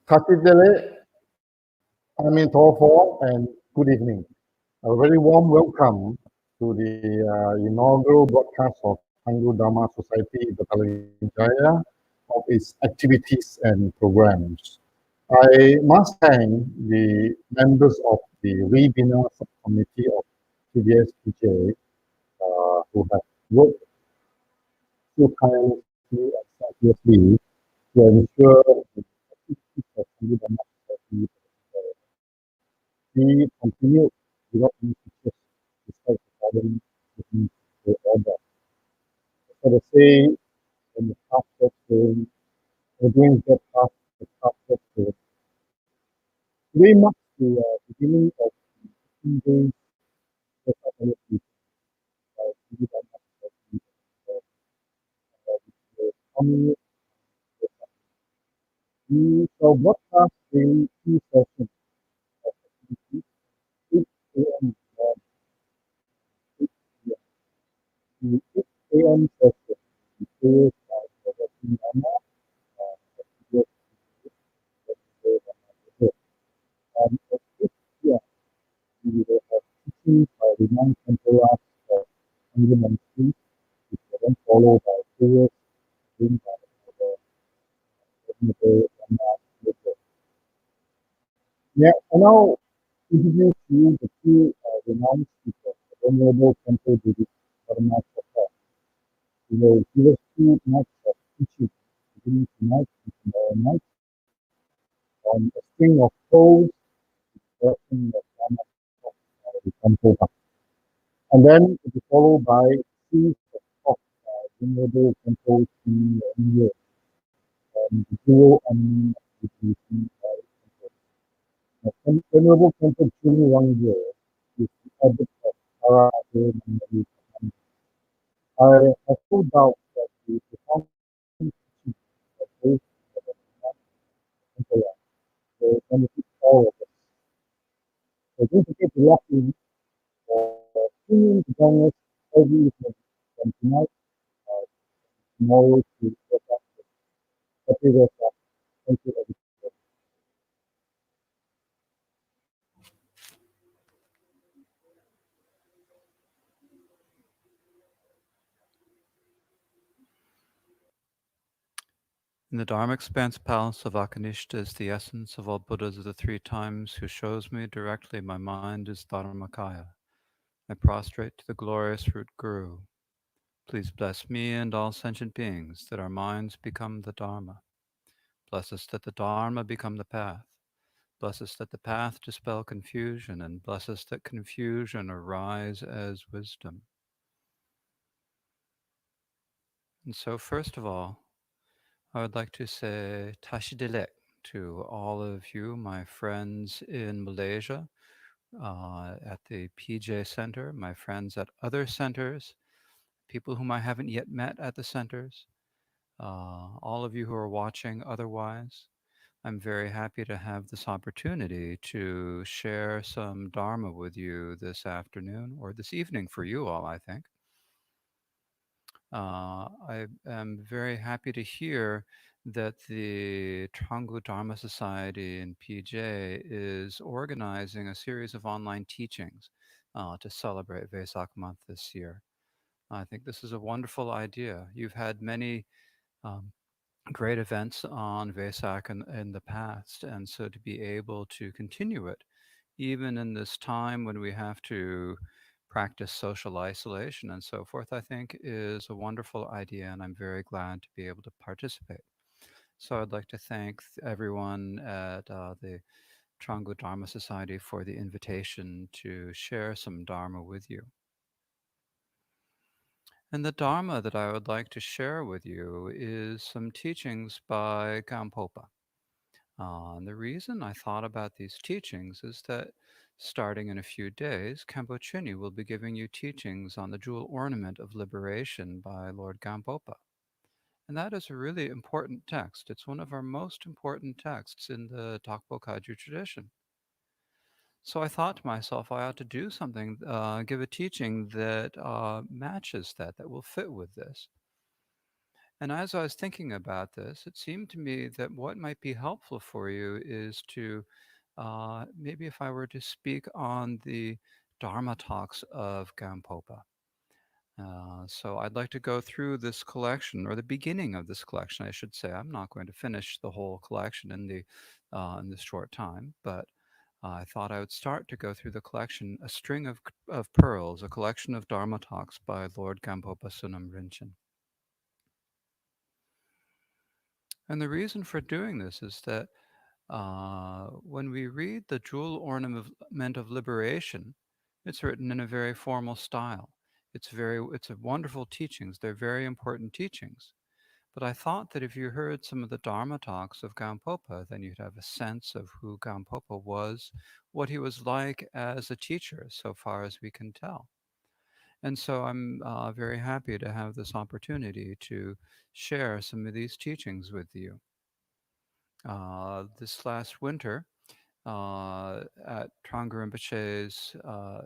Katidele, Amin Tofo, and good evening. A very warm welcome to the inaugural broadcast of Tanggu Dharma Society Batalajaya of its activities and programs. I must thank the members of the Rebina subcommittee of TDSPJ who have worked so tirelessly and selflessly to ensure the activities of Tanggu Dharma Society we continued without any features despite the problem with the order. So to say, when the task was going, we're doing that task was going. Very much the beginning of the 15 days of the TV Dharma Society, which will coming. We shall broadcast daily two sessions of activities, 8 a.m. and 8 p.m. The 8 a.m. session is prayers by the Dharma, uh, and at 8 p.m. we will have teachings by the non-temporal of Impermanence, which will then followed by prayers given by the Venerable Dharma later. Yeah, I now introduce to you the two renowned speakers, the Venerable Temple Buddhist Dharma Chopra. He will give us 2 nights of teaching, beginning tonight and tomorrow night, on a string of poles, expression of Dharma the GAMPOPA. And then it is followed by series of talks by Venerable Temples in India and the dual and distribution by Temple. Venerable Temple Chuni Wangyo is the abbot of Para Ade Mandali. I have no doubt that the profound teaching of both Temple will benefit all of us. So don't forget to lock in for tuning to join us every evening from tonight tomorrow to Wesak. Happy Wesak. Thank you, everyone. In the Dharma Expanse Palace of Akanishta is the essence of all Buddhas of the three times, who shows me directly my mind is Dharmakaya. I prostrate to the glorious root Guru. Please bless me and all sentient beings that our minds become the Dharma. Bless us that the Dharma become the path. Bless us that the path dispel confusion, and bless us that confusion arise as wisdom. And so, first of all, I would like to say Tashi Dilek to all of you, my friends in Malaysia, at the PJ Center, my friends at other centers, people whom I haven't yet met at the centers, all of you who are watching otherwise. I'm very happy to have this opportunity to share some Dharma with you this afternoon or this evening for you all, I think. I am very happy to hear that the Tranggu Dharma Society in PJ is organizing a series of online teachings to celebrate Vesak month this year. I think this is a wonderful idea. You've had many um, great events on Vesak in the past, and so to be able to continue it, even in this time when we have to practice social isolation and so forth, I think is a wonderful idea, and I'm very glad to be able to participate. So I'd like to thank everyone at the Tranggu Dharma Society for the invitation to share some Dharma with you. And the Dharma that I would like to share with you is some teachings by GAMPOPA. And the reason I thought about these teachings is that starting in a few days, Khenpo Chini will be giving you teachings on the jewel ornament of liberation by Lord GAMPOPA. And that is a really important text. It's one of our most important texts in the Tokpo Kagyu tradition. So I thought to myself, I ought to do something, give a teaching that matches that will fit with this. And as I was thinking about this, it seemed to me that what might be helpful for you is to maybe if I were to speak on the Dharma talks of Gampopa. So I'd like to go through this collection, or the beginning of this collection, I should say. I'm not going to finish the whole collection in this short time, but I thought I would start to go through the collection, a string of pearls, a collection of Dharma talks by Lord Gampopa Sunam Rinchen. And the reason for doing this is that when we read the Jewel Ornament of Liberation, it's written in a very formal style. It's a wonderful teachings. They're very important teachings. But I thought that if you heard some of the Dharma talks of Gampopa, then you'd have a sense of who Gampopa was, what he was like as a teacher, so far as we can tell. And so I'm very happy to have this opportunity to share some of these teachings with you. This last winter, at Trungpa Rinpoche's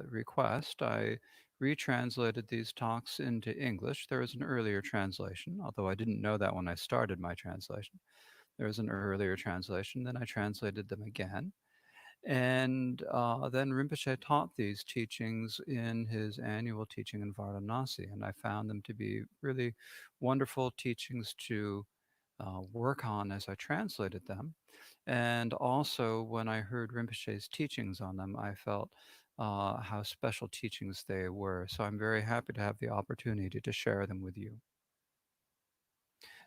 request, I retranslated these talks into English. There was an earlier translation, although I didn't know that when I started my translation. There was an earlier translation, then I translated them again. And then Rinpoche taught these teachings in his annual teaching in Varanasi, and I found them to be really wonderful teachings to work on as I translated them. And also, when I heard Rinpoche's teachings on them, I felt how special teachings they were. So I'm very happy to have the opportunity to share them with you.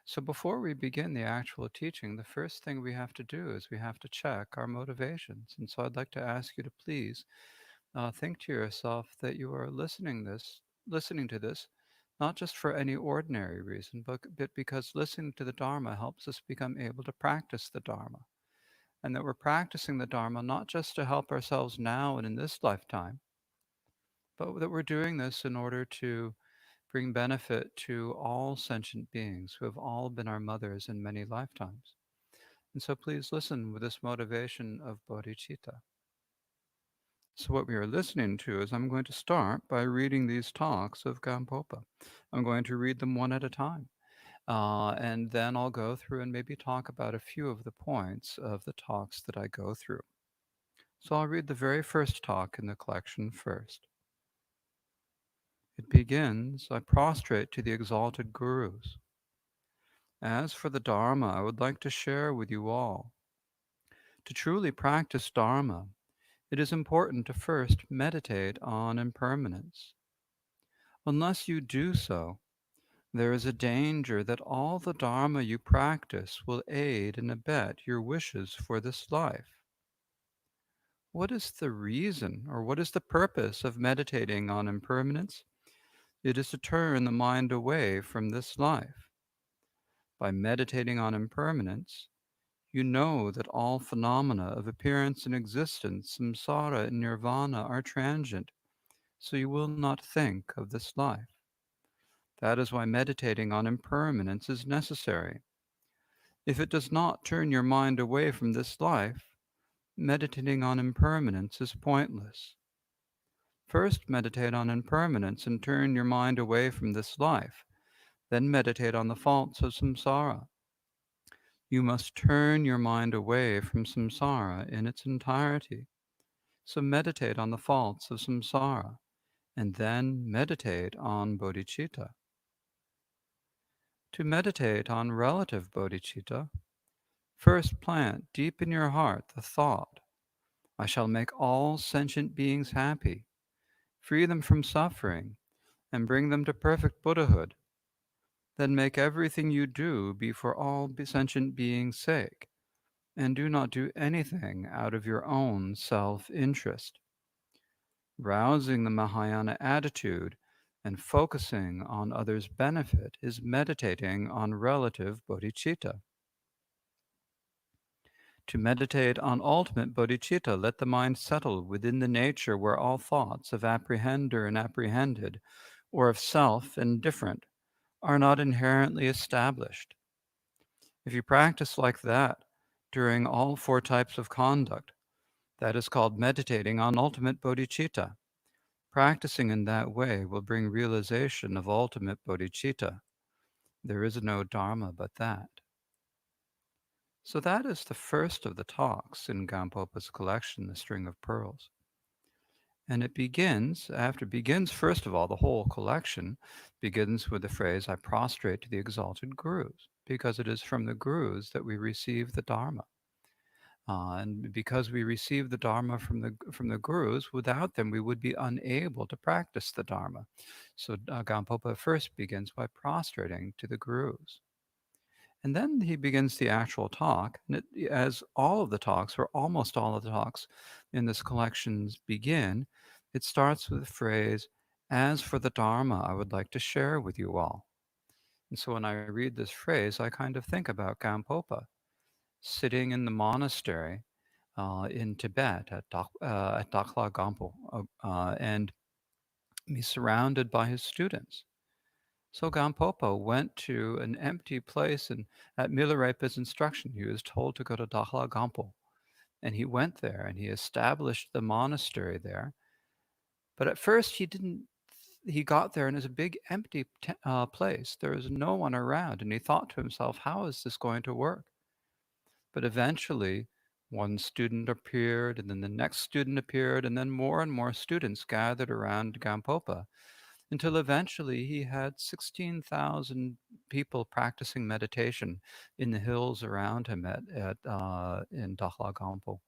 So before we begin the actual teaching, the first thing we have to do is we have to check our motivations. And so I'd like to ask you to please think to yourself that you are listening to this, not just for any ordinary reason, but because listening to the Dharma helps us become able to practice the Dharma, and that we're practicing the Dharma not just to help ourselves now and in this lifetime, but that we're doing this in order to bring benefit to all sentient beings who have all been our mothers in many lifetimes. And so please listen with this motivation of bodhicitta. So, what we are listening to is I'm going to start by reading these talks of Gampopa. I'm going to read them one at a time. And then I'll go through and maybe talk about a few of the points of the talks that I go through. So, I'll read the very first talk in the collection first. It begins, I prostrate to the exalted gurus. As for the Dharma, I would like to share with you all. To truly practice Dharma, it is important to first meditate on impermanence. Unless you do so, there is a danger that all the Dharma you practice will aid and abet your wishes for this life. What is the reason or what is the purpose of meditating on impermanence? It is to turn the mind away from this life. By meditating on impermanence, you know that all phenomena of appearance and existence, samsara and nirvana, are transient, so you will not think of this life. That is why meditating on impermanence is necessary. If it does not turn your mind away from this life, meditating on impermanence is pointless. First, meditate on impermanence and turn your mind away from this life. Then meditate on the faults of samsara. You must turn your mind away from samsara in its entirety. So meditate on the faults of samsara, and then meditate on bodhicitta. To meditate on relative bodhicitta, first plant deep in your heart the thought, I shall make all sentient beings happy, free them from suffering, and bring them to perfect Buddhahood. Then make everything you do be for all sentient beings' sake, and do not do anything out of your own self-interest. Rousing the Mahayana attitude and focusing on others' benefit is meditating on relative bodhicitta. To meditate on ultimate bodhicitta, let the mind settle within the nature where all thoughts of apprehender and apprehended, or of self and different, are not inherently established. If you practice like that during all four types of conduct, that is called meditating on ultimate bodhicitta. Practicing in that way will bring realization of ultimate bodhicitta. There is no Dharma but that. So that is the first of the talks in Gampopa's collection, The String of Pearls. And it begins, first of all, the whole collection begins with the phrase, I prostrate to the exalted gurus, because it is from the gurus that we receive the Dharma. And because we receive the Dharma from the gurus, without them we would be unable to practice the Dharma. So Gampopa first begins by prostrating to the gurus. And then he begins the actual talk. And as all of the talks, or almost all of the talks in this collection begin, it starts with the phrase, as for the Dharma, I would like to share with you all. And so when I read this phrase, I kind of think about Gampopa sitting in the monastery in Tibet at Dakhla Gampo, and he's surrounded by his students. So Gampopa went to an empty place, and at Milarepa's instruction, he was told to go to Dakhla Gampo. And he went there and he established the monastery there. But at first, he got there and it's a big empty place. There was no one around. And he thought to himself, how is this going to work? But eventually, one student appeared, and then the next student appeared, and then more and more students gathered around Gampopa until eventually he had 16,000 people practicing meditation in the hills around him in Dakhla Gampo.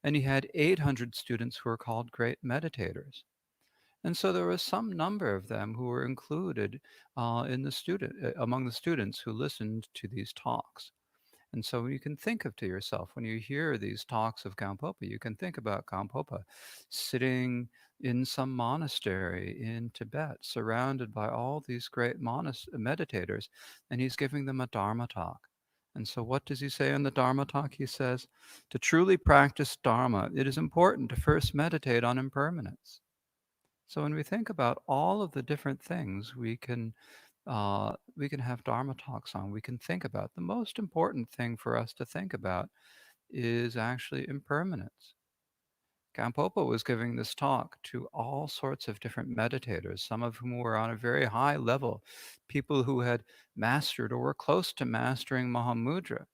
And he had 800 students who were called great meditators. And so there was some number of them who were included among the students who listened to these talks. And so you can think of to yourself, when you hear these talks of Gampopa, you can think about Gampopa sitting in some monastery in Tibet, surrounded by all these great meditators, and he's giving them a Dharma talk. And so what does he say in the Dharma talk? He says, to truly practice Dharma, it is important to first meditate on impermanence. So when we think about all of the different things we can have Dharma talks on, we can think about. The most important thing for us to think about is actually impermanence. Gampopa was giving this talk to all sorts of different meditators, some of whom were on a very high level, people who had mastered or were close to mastering Mahamudra.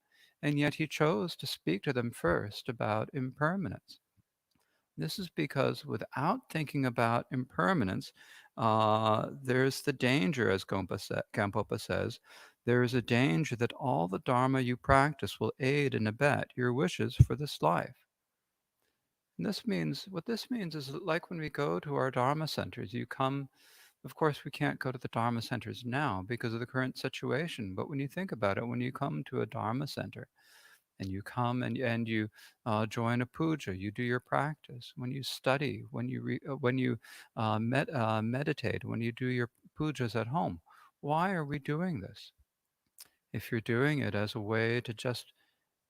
And yet he chose to speak to them first about impermanence. This is because without thinking about impermanence, there's the danger, as Gampopa says, there is a danger that all the Dharma you practice will aid and abet your wishes for this life. And what this means is that, like when we go to our Dharma centers, of course, we can't go to the Dharma centers now because of the current situation. But when you think about it, when you come to a Dharma center, and you come and you join a puja, you do your practice, when you study, when you meditate, when you do your pujas at home. Why are we doing this? If you're doing it as a way to just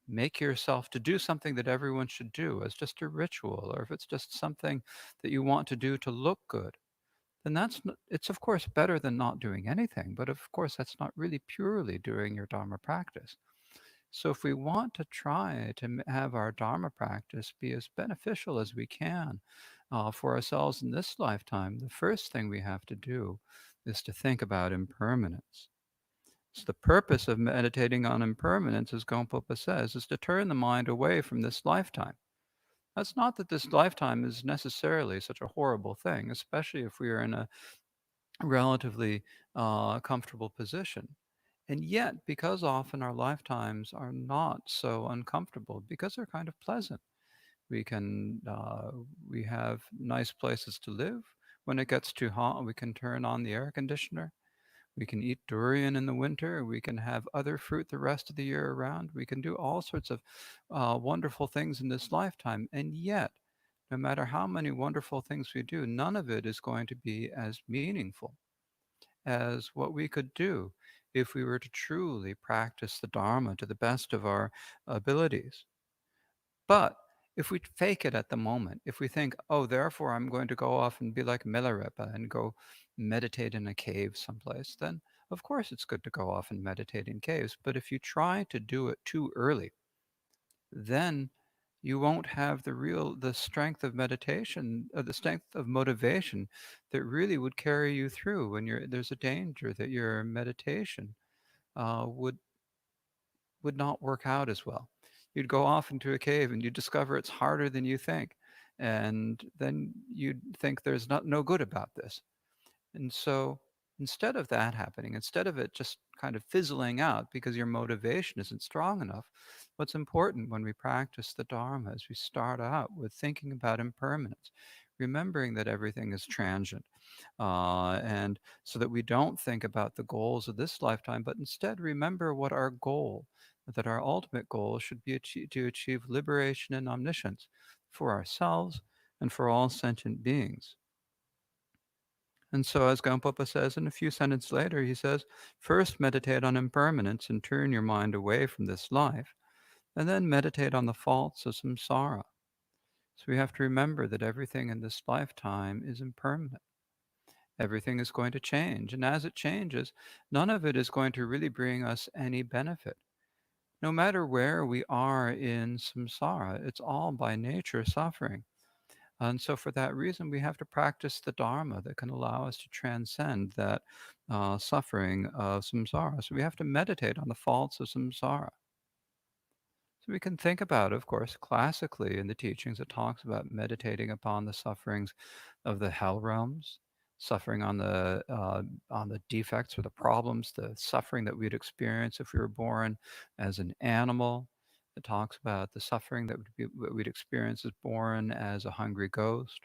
make yourself to do something that everyone should do as just a ritual, or if it's just something that you want to do to look good, then it's of course better than not doing anything, but of course that's not really purely doing your Dharma practice. So, if we want to try to have our Dharma practice be as beneficial as we can for ourselves in this lifetime, the first thing we have to do is to think about impermanence. So, the purpose of meditating on impermanence, as Gompopa says, is to turn the mind away from this lifetime. That's not that this lifetime is necessarily such a horrible thing, especially if we are in a relatively comfortable position. And yet, because often our lifetimes are not so uncomfortable, because they're kind of pleasant, we have nice places to live. When it gets too hot, we can turn on the air conditioner. We can eat durian in the winter. We can have other fruit the rest of the year around. We can do all sorts of wonderful things in this lifetime. And yet, no matter how many wonderful things we do, none of it is going to be as meaningful as what we could do if we were to truly practice the Dharma to the best of our abilities. But if we fake it at the moment, if we think, oh, therefore I'm going to go off and be like Milarepa and go meditate in a cave someplace, then of course it's good to go off and meditate in caves. But if you try to do it too early, then you won't have the strength of meditation, the strength of motivation that really would carry you through when there's a danger that your meditation would not work out as well. You'd go off into a cave and you'd discover it's harder than you think. And then you'd think there's no good about this. And so instead of that happening, instead of it just kind of fizzling out because your motivation isn't strong enough, what's important when we practice the Dharma is we start out with thinking about impermanence, remembering that everything is transient. And so that we don't think about the goals of this lifetime, but instead remember what our goal, that our ultimate goal should be to achieve liberation and omniscience for ourselves and for all sentient beings. And so, as Gampopa says, in a few sentences later, he says, first meditate on impermanence and turn your mind away from this life, and then meditate on the faults of samsara. So we have to remember that everything in this lifetime is impermanent. Everything is going to change. And as it changes, none of it is going to really bring us any benefit. No matter where we are in samsara, it's all by nature suffering. And so, for that reason, we have to practice the Dharma that can allow us to transcend that suffering of samsara. So, we have to meditate on the faults of samsara. So, we can think about, of course, classically in the teachings, it talks about meditating upon the sufferings of the hell realms, suffering on the defects or the problems, the suffering that we'd experience if we were born as an animal. It talks about the suffering that we'd experience as born as a hungry ghost,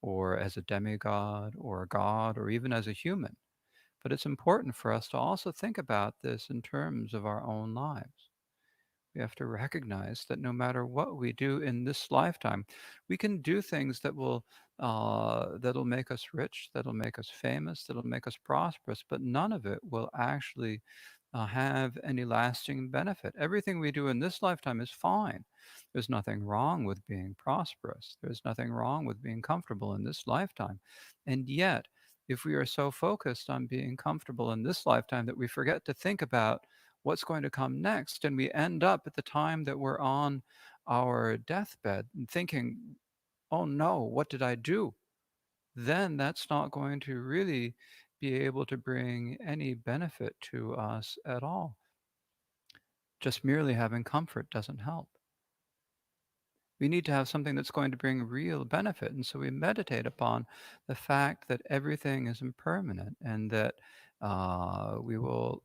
or as a demigod, or a god, or even as a human. But it's important for us to also think about this in terms of our own lives. We have to recognize that no matter what we do in this lifetime, we can do things that'll make us rich, that'll make us famous, that'll make us prosperous, but none of it will actually have any lasting benefit. Everything we do in this lifetime is fine. There's nothing wrong with being prosperous. There's nothing wrong with being comfortable in this lifetime. And yet, if we are so focused on being comfortable in this lifetime that we forget to think about what's going to come next, and we end up at the time that we're on our deathbed and thinking, oh no, what did I do? Then that's not going to really be able to bring any benefit to us at all. Just merely having comfort doesn't help. We need to have something that's going to bring real benefit. And so we meditate upon the fact that everything is impermanent and that we will,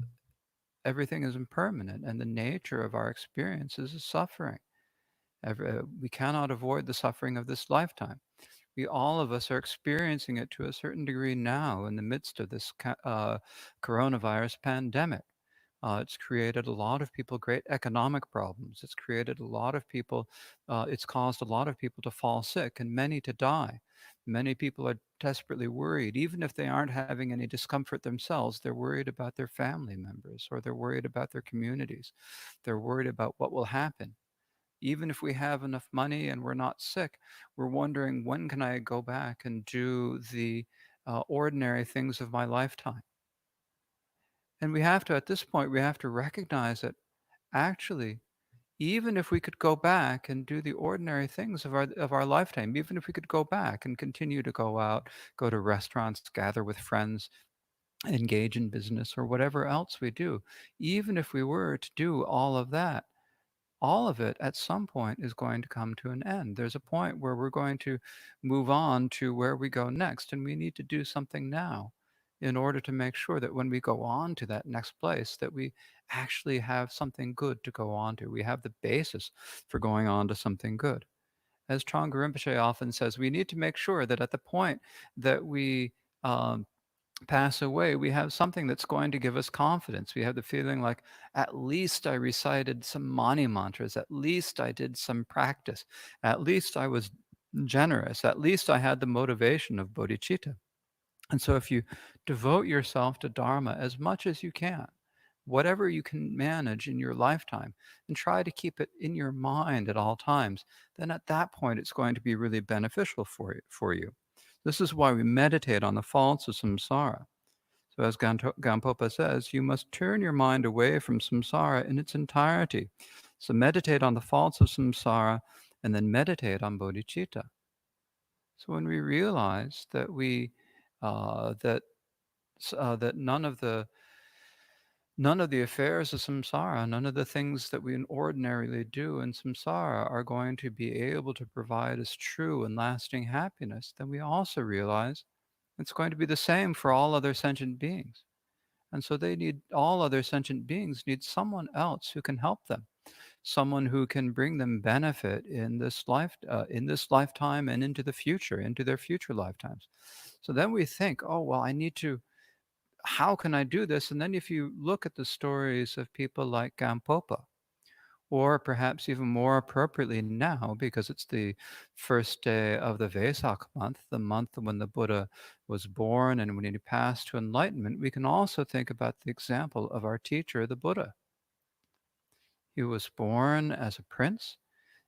everything is impermanent and the nature of our experiences is suffering. We cannot avoid the suffering of this lifetime. We all of us are experiencing it to a certain degree now in the midst of this coronavirus pandemic. It's created a lot of people great economic problems. It's created a lot of people, it's caused a lot of people to fall sick and many to die. Many people are desperately worried. Even if they aren't having any discomfort themselves, they're worried about their family members or they're worried about their communities. They're worried about what will happen. Even if we have enough money and we're not sick, we're wondering, when can I go back and do the ordinary things of my lifetime? And we have to, at this point, we have to recognize that actually, even if we could go back and do the ordinary things of our lifetime, even if we could go back and continue to go out, go to restaurants, gather with friends, engage in business, or whatever else we do, even if we were to do all of that, all of it at some point is going to come to an end. There's a point where we're going to move on to where we go next, and we need to do something now in order to make sure that when we go on to that next place, that we actually have something good to go on to. We have the basis for going on to something good. As Trungpa Rinpoche often says, we need to make sure that at the point that we pass away, we have something that's going to give us confidence. We have the feeling like, at least I recited some mani mantras, at least I did some practice, at least I was generous, at least I had the motivation of bodhichitta. And so if you devote yourself to Dharma as much as you can, whatever you can manage in your lifetime, and try to keep it in your mind at all times, then at that point it's going to be really beneficial for you. This is why we meditate on the faults of samsara. So as Gampopa says, you must turn your mind away from samsara in its entirety. So meditate on the faults of samsara and then meditate on bodhicitta. So when we realize that that none of the None of the affairs of samsara, none of the things that we ordinarily do in samsara are going to be able to provide us true and lasting happiness. Then we also realize it's going to be the same for all other sentient beings. And so they need, all other sentient beings need someone else who can help them, someone who can bring them benefit in this lifetime and into the future, into their future lifetimes. So then we think, oh well, I need to. How can I do this? And then if you look at the stories of people like Gampopa, or perhaps even more appropriately now, because it's the first day of the Vesak month, the month when the Buddha was born and when he passed to enlightenment, we can also think about the example of our teacher, the Buddha. He was born as a prince.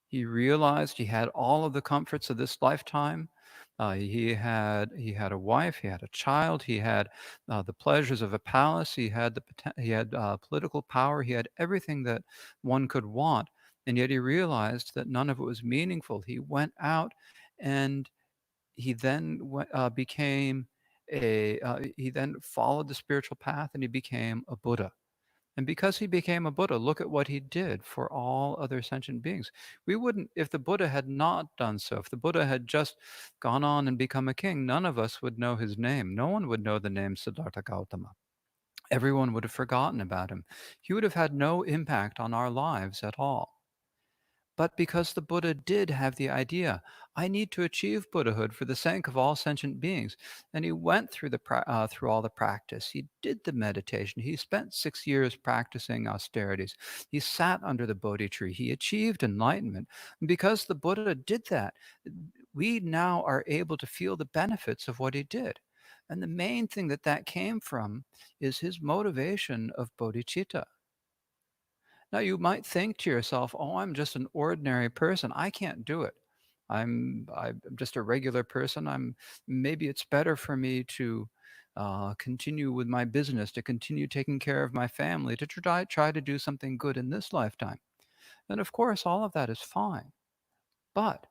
He realized he had all of the comforts of this lifetime. He had a wife. He had a child. He had the pleasures of a palace. He had political power. He had everything that one could want, and yet he realized that none of it was meaningful. He went out, and he then became a. He then followed the spiritual path, and he became a Buddha. And because he became a Buddha, look at what he did for all other sentient beings. We wouldn't, if the Buddha had not done so, if the Buddha had just gone on and become a king, none of us would know his name. No one would know the name Siddhartha Gautama. Everyone would have forgotten about him. He would have had no impact on our lives at all. But because the Buddha did have the idea, I need to achieve Buddhahood for the sake of all sentient beings, and he went through through all the practice. He did the meditation. He spent 6 years practicing austerities. He sat under the Bodhi tree. He achieved enlightenment. And because the Buddha did that, we now are able to feel the benefits of what he did. And the main thing that that came from is his motivation of bodhicitta. Now, you might think to yourself, oh, I'm just an ordinary person. I can't do it. I'm just a regular person. Maybe it's better for me to continue with my business, to continue taking care of my family, to try to do something good in this lifetime. And of course, all of that is fine. But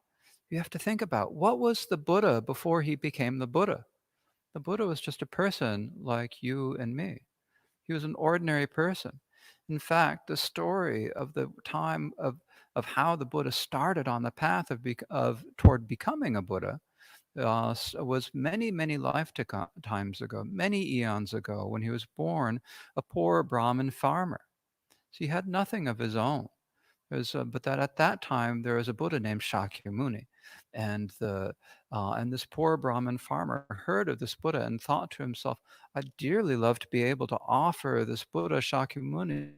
you have to think about, what was the Buddha before he became the Buddha? The Buddha was just a person like you and me. He was an ordinary person. In fact, the story of the time of how the Buddha started on the path of toward becoming a Buddha was many, many lifetimes ago, many eons ago, when he was born a poor Brahmin farmer. So he had nothing of his own. But that at that time there was a Buddha named Shakyamuni, and this poor Brahmin farmer heard of this Buddha and thought to himself, "I'd dearly love to be able to offer this Buddha Shakyamuni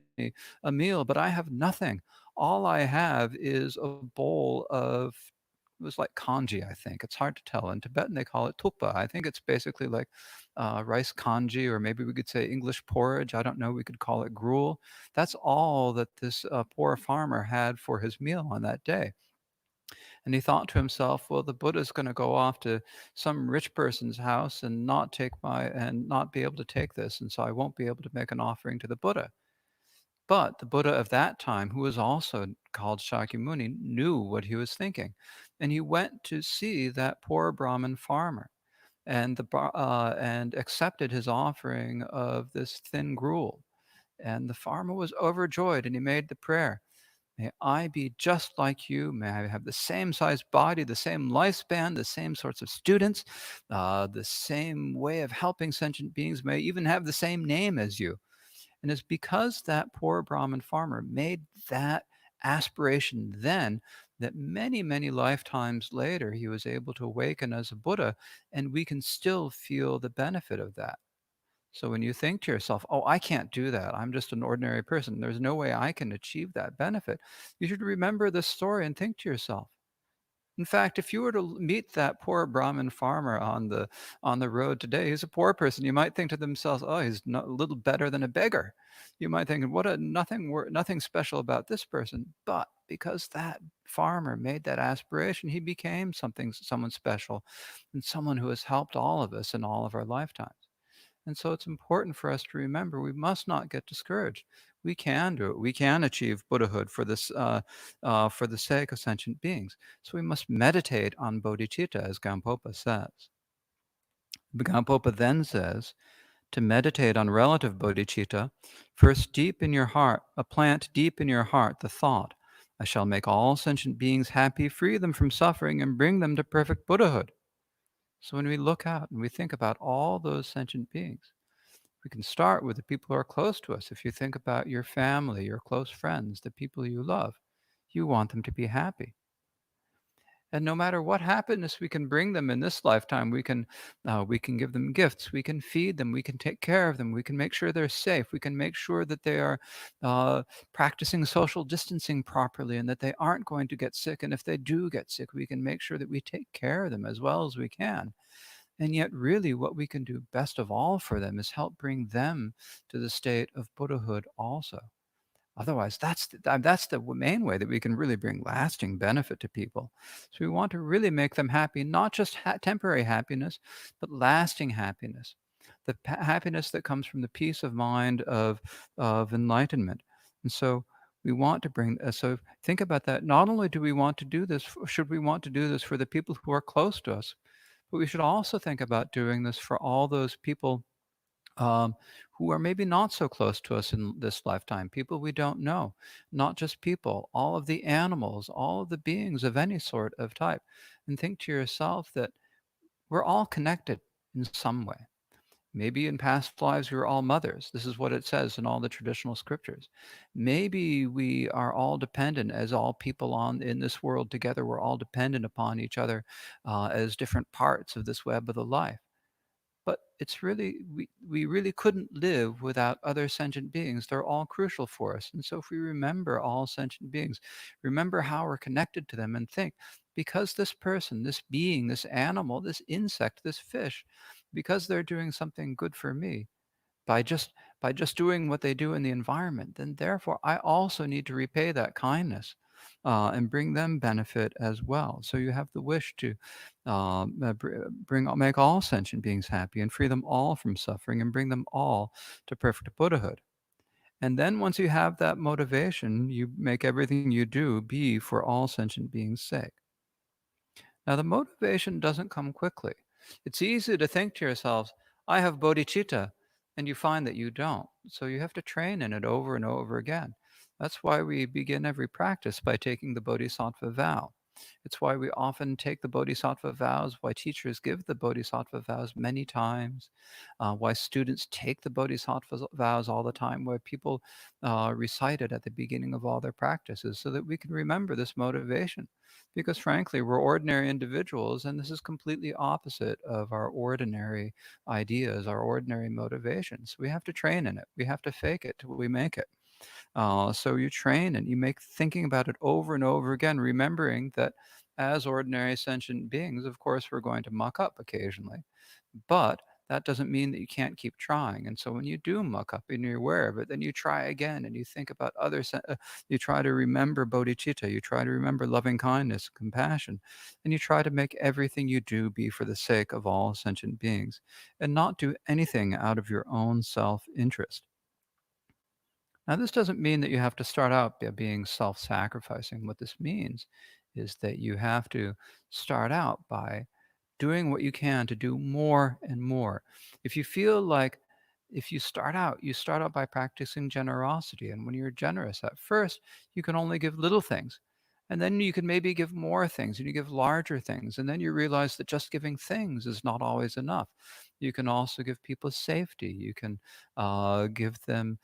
a meal, but I have nothing. All I have is a bowl of." It was like kanji, I think. It's hard to tell. In Tibetan, they call it tukpa. I think it's basically like rice kanji, or maybe we could say English porridge. I don't know. We could call it gruel. That's all that this poor farmer had for his meal on that day. And he thought to himself, well, the Buddha's going to go off to some rich person's house and not be able to take this. And so I won't be able to make an offering to the Buddha. But the Buddha of that time, who was also called Shakyamuni, knew what he was thinking. And he went to see that poor Brahmin farmer and accepted his offering of this thin gruel. And the farmer was overjoyed, and he made the prayer, "May I be just like you. May I have the same size body, the same lifespan, the same sorts of students, the same way of helping sentient beings. May I even have the same name as you." And it's because that poor Brahmin farmer made that aspiration then that many, many lifetimes later he was able to awaken as a Buddha, and we can still feel the benefit of that. So when you think to yourself, oh, I can't do that. I'm just an ordinary person. There's no way I can achieve that benefit. You should remember this story and think to yourself. In fact, if you were to meet that poor Brahmin farmer on the road today, he's a poor person. You might think to themselves, "Oh, he's a little better than a beggar." You might think, "What a nothing special about this person." But because that farmer made that aspiration, he became someone special, and someone who has helped all of us in all of our lifetimes. And so it's important for us to remember we must not get discouraged. We can do it. We can achieve Buddhahood for the sake of sentient beings. So we must meditate on bodhicitta, as Gampopa says. Gampopa then says, To meditate on relative bodhicitta, first deep in your heart, plant deep in your heart the thought, I shall make all sentient beings happy, free them from suffering, and bring them to perfect Buddhahood. So when we look out and we think about all those sentient beings, we can start with the people who are close to us. If you think about your family, your close friends, the people you love, you want them to be happy. And no matter what happiness we can bring them in this lifetime, we can give them gifts, we can feed them, we can take care of them, we can make sure they're safe, we can make sure that they are uh, practicing social distancing properly and that they aren't going to get sick. And if they do get sick, we can make sure that we take care of them as well as we can. And yet, really, what we can do best of all for them is help bring them to the state of Buddhahood also. Otherwise, that's the main way that we can really bring lasting benefit to people. So we want to really make them happy, not just temporary happiness, but lasting happiness. The happiness that comes from the peace of mind of enlightenment. And so we want to bring. So think about that. Not only do we want to do this, should we want to do this for the people who are close to us, but we should also think about doing this for all those people um, who are maybe not so close to us in this lifetime, people we don't know, not just people, all of the animals, all of the beings of any sort of type. And think to yourself that we're all connected in some way. Maybe in past lives we were all mothers. This is what it says in all the traditional scriptures. Maybe we are all dependent as all people on in this world together. We're all dependent upon each other as different parts of this web of the life. But it's really we really couldn't live without other sentient beings. They're all crucial for us. And so if we remember all sentient beings, remember how we're connected to them and think, because this person, this being, this animal, this insect, this fish, because they're doing something good for me, by just by just doing what they do in the environment, then therefore I also need to repay that kindness and bring them benefit as well. So you have the wish to make all sentient beings happy and free them all from suffering and bring them all to perfect Buddhahood. And then once you have that motivation, you make everything you do be for all sentient beings' sake. Now, the motivation doesn't come quickly. It's easy to think to yourselves, I have bodhicitta, and you find that you don't. So you have to train in it over and over again. That's why we begin every practice by taking the bodhisattva vow. It's why we often take the bodhisattva vows, why teachers give the bodhisattva vows many times, why students take the bodhisattva vows all the time, why people recite it at the beginning of all their practices, so that we can remember this motivation. Because frankly, we're ordinary individuals, and this is completely opposite of our ordinary ideas, our ordinary motivations. We have to train in it. We have to fake it till we make it. So you train and you make thinking about it over and over again, remembering that as ordinary sentient beings, of course, we're going to muck up occasionally. But that doesn't mean that you can't keep trying. And so when you do muck up and you're aware of it, then you try again and you think about you try to remember bodhicitta, you try to remember loving kindness, compassion, and you try to make everything you do be for the sake of all sentient beings and not do anything out of your own self interest. Now, this doesn't mean that you have to start out by being self sacrificing. What this means is that you have to start out by doing what you can to do more and more. If you feel like if you start out by practicing generosity. And when you're generous at first, you can only give little things. And then you can maybe give more things and you give larger things. And then you realize that just giving things is not always enough. You can also give people safety. You can give them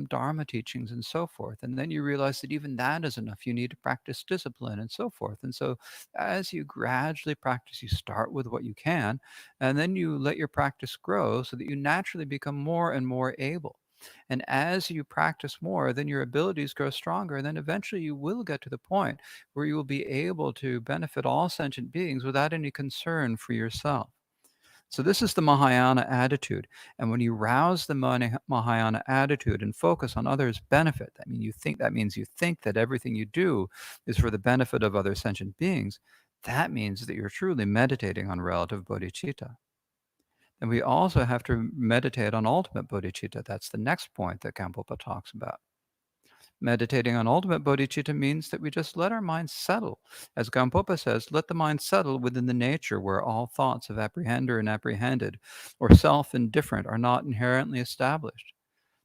Dharma teachings and so forth. And then you realize that even that is enough. You need to practice discipline and so forth. And so as you gradually practice, you start with what you can, and then you let your practice grow so that you naturally become more and more able. And as you practice more, then your abilities grow stronger. And then eventually you will get to the point where you will be able to benefit all sentient beings without any concern for yourself. So this is the Mahayana attitude. And when you rouse the Mahayana attitude and focus on others' benefit, that means you think that everything you do is for the benefit of other sentient beings. That means that you're truly meditating on relative bodhicitta. And we also have to meditate on ultimate bodhicitta. That's the next point that GAMPOPA talks about. Meditating on ultimate bodhicitta means that we just let our minds settle. As GAMPOPA says, let the mind settle within the nature where all thoughts of apprehender and apprehended, or self and different, are not inherently established.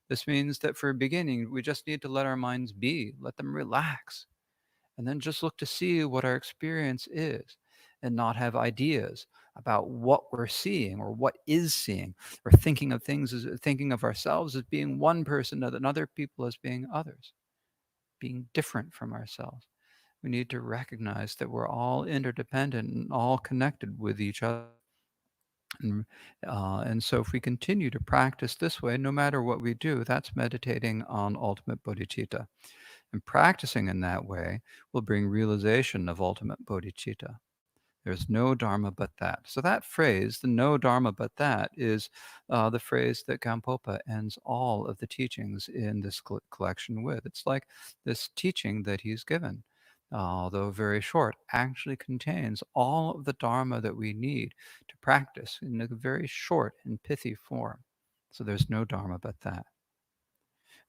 This means that for a beginning, we just need to let our minds be, let them relax, and then just look to see what our experience is and not have ideas about what we're seeing or what is seeing, or thinking of things as thinking of ourselves as being one person and other people as being others, being different from ourselves. We need to recognize that we're all interdependent and all connected with each other. And, and so, if we continue to practice this way, no matter what we do, that's meditating on ultimate bodhicitta. And practicing in that way will bring realization of ultimate bodhicitta. There's no Dharma but that. So that phrase, the no Dharma but that, is the phrase that Gampopa ends all of the teachings in this collection with. It's like this teaching that he's given, although very short, actually contains all of the Dharma that we need to practice in a very short and pithy form. So there's no Dharma but that.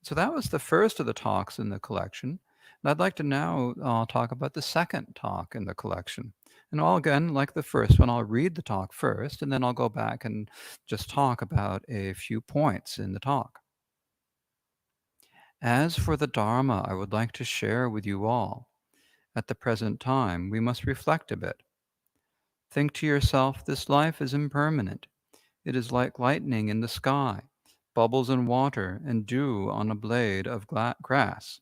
So that was the first of the talks in the collection. And I'd like to now talk about the second talk in the collection. And I'll again, like the first one, I'll read the talk first, and then I'll go back and just talk about a few points in the talk. As for the Dharma I would like to share with you all, at the present time we must reflect a bit. Think to yourself, this life is impermanent. It is like lightning in the sky, bubbles in water, and dew on a blade of grass.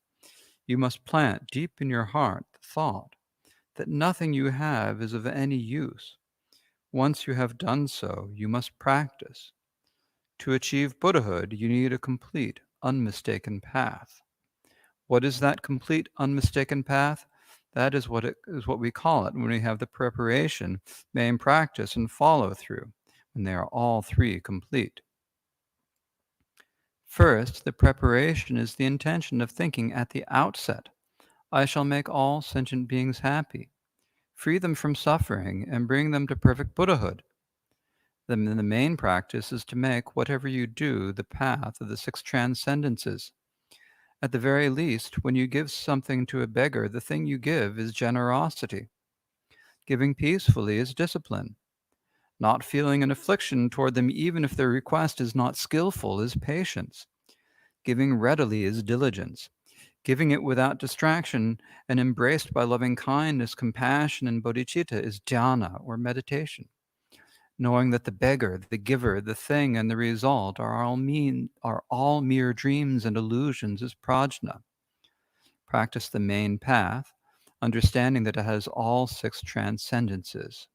You must plant deep in your heart the thought that nothing you have is of any use. Once you have done so, you must practice. To achieve Buddhahood, you need a complete, unmistaken path. What is that complete, unmistaken path? That is what we call it when we have the preparation, main practice, and follow through, when they are all three complete. First, the preparation is the intention of thinking at the outset, I shall make all sentient beings happy, free them from suffering, and bring them to perfect Buddhahood. Then the main practice is to make whatever you do the path of the six transcendences. At the very least, when you give something to a beggar, the thing you give is generosity. Giving peacefully is discipline. Not feeling an affliction toward them, even if their request is not skillful, is patience. Giving readily is diligence. Giving it without distraction and embraced by loving kindness, compassion, and bodhicitta is dhyana, or meditation. Knowing that the beggar, the giver, the thing, and the result are all mere dreams and illusions is prajna. Practice the main path, understanding that it has all six transcendences.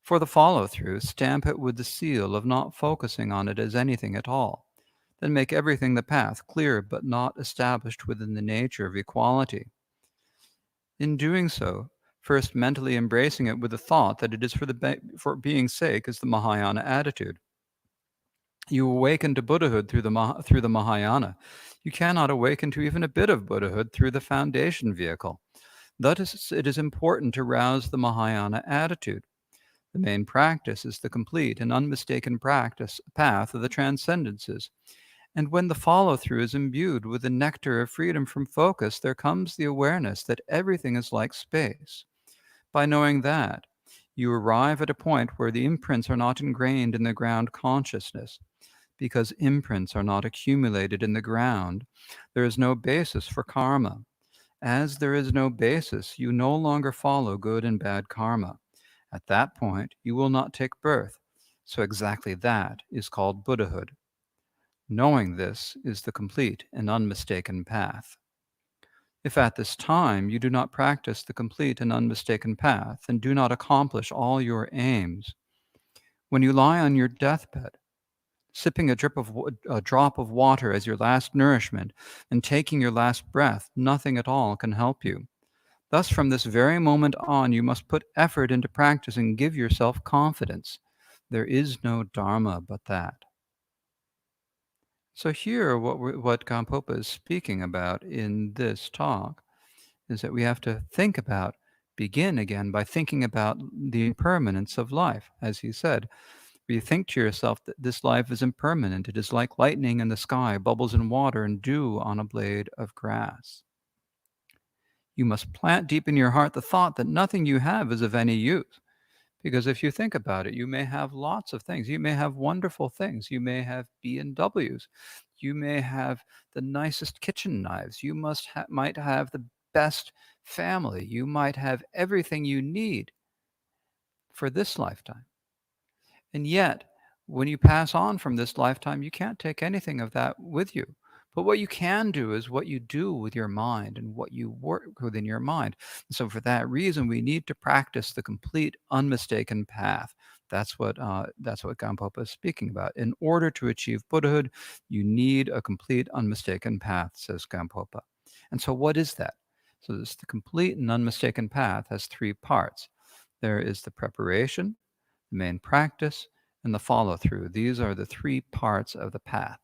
For the follow-through, stamp it with the seal of not focusing on it as anything at all. Then make everything the path, clear but not established within the nature of equality. In doing so, first mentally embracing it with the thought that it is for being's sake is the Mahayana attitude. You awaken to Buddhahood through the Mahayana. You cannot awaken to even a bit of Buddhahood through the foundation vehicle. Thus, it is important to rouse the Mahayana attitude. The main practice is the complete and unmistaken path of the transcendences. And when the follow-through is imbued with the nectar of freedom from focus, there comes the awareness that everything is like space. By knowing that, you arrive at a point where the imprints are not ingrained in the ground consciousness. Because imprints are not accumulated in the ground, there is no basis for karma. As there is no basis, you no longer follow good and bad karma. At that point, you will not take birth. So exactly that is called Buddhahood. Knowing this is the complete and unmistaken path. If at this time you do not practice the complete and unmistaken path and do not accomplish all your aims, when you lie on your deathbed, sipping a drop of water as your last nourishment and taking your last breath, nothing at all can help you. Thus, from this very moment on, you must put effort into practice and give yourself confidence. There is no Dharma but that. So here, what Gampopa is speaking about in this talk is that we have to begin again by thinking about the impermanence of life. As he said, where you think to yourself that this life is impermanent. It is like lightning in the sky, bubbles in water, and dew on a blade of grass. You must plant deep in your heart the thought that nothing you have is of any use. Because if you think about it, you may have lots of things. You may have wonderful things. You may have B&Ws. You may have the nicest kitchen knives. You might have the best family. You might have everything you need for this lifetime. And yet, when you pass on from this lifetime, you can't take anything of that with you. But what you can do is what you do with your mind and what you work within your mind. So, for that reason, we need to practice the complete, unmistaken path. That's what Gampopa is speaking about. In order to achieve Buddhahood, you need a complete, unmistaken path, says Gampopa. And so, what is that? So, this the complete and unmistaken path has three parts. There is the preparation, the main practice, and the follow through. These are the three parts of the path.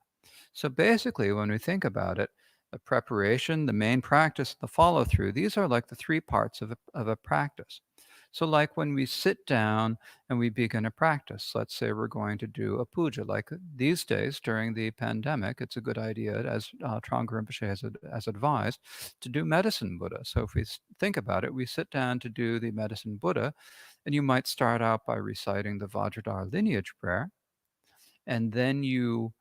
So basically, when we think about it, the preparation, the main practice, the follow through, these are like the three parts of a practice. So, like when we sit down and we begin a practice, let's say we're going to do a puja, like these days during the pandemic, it's a good idea, as Trungpa Rinpoche has advised, to do medicine Buddha. So, if we think about it, we sit down to do the medicine Buddha, and you might start out by reciting the Vajradhara lineage prayer, and then you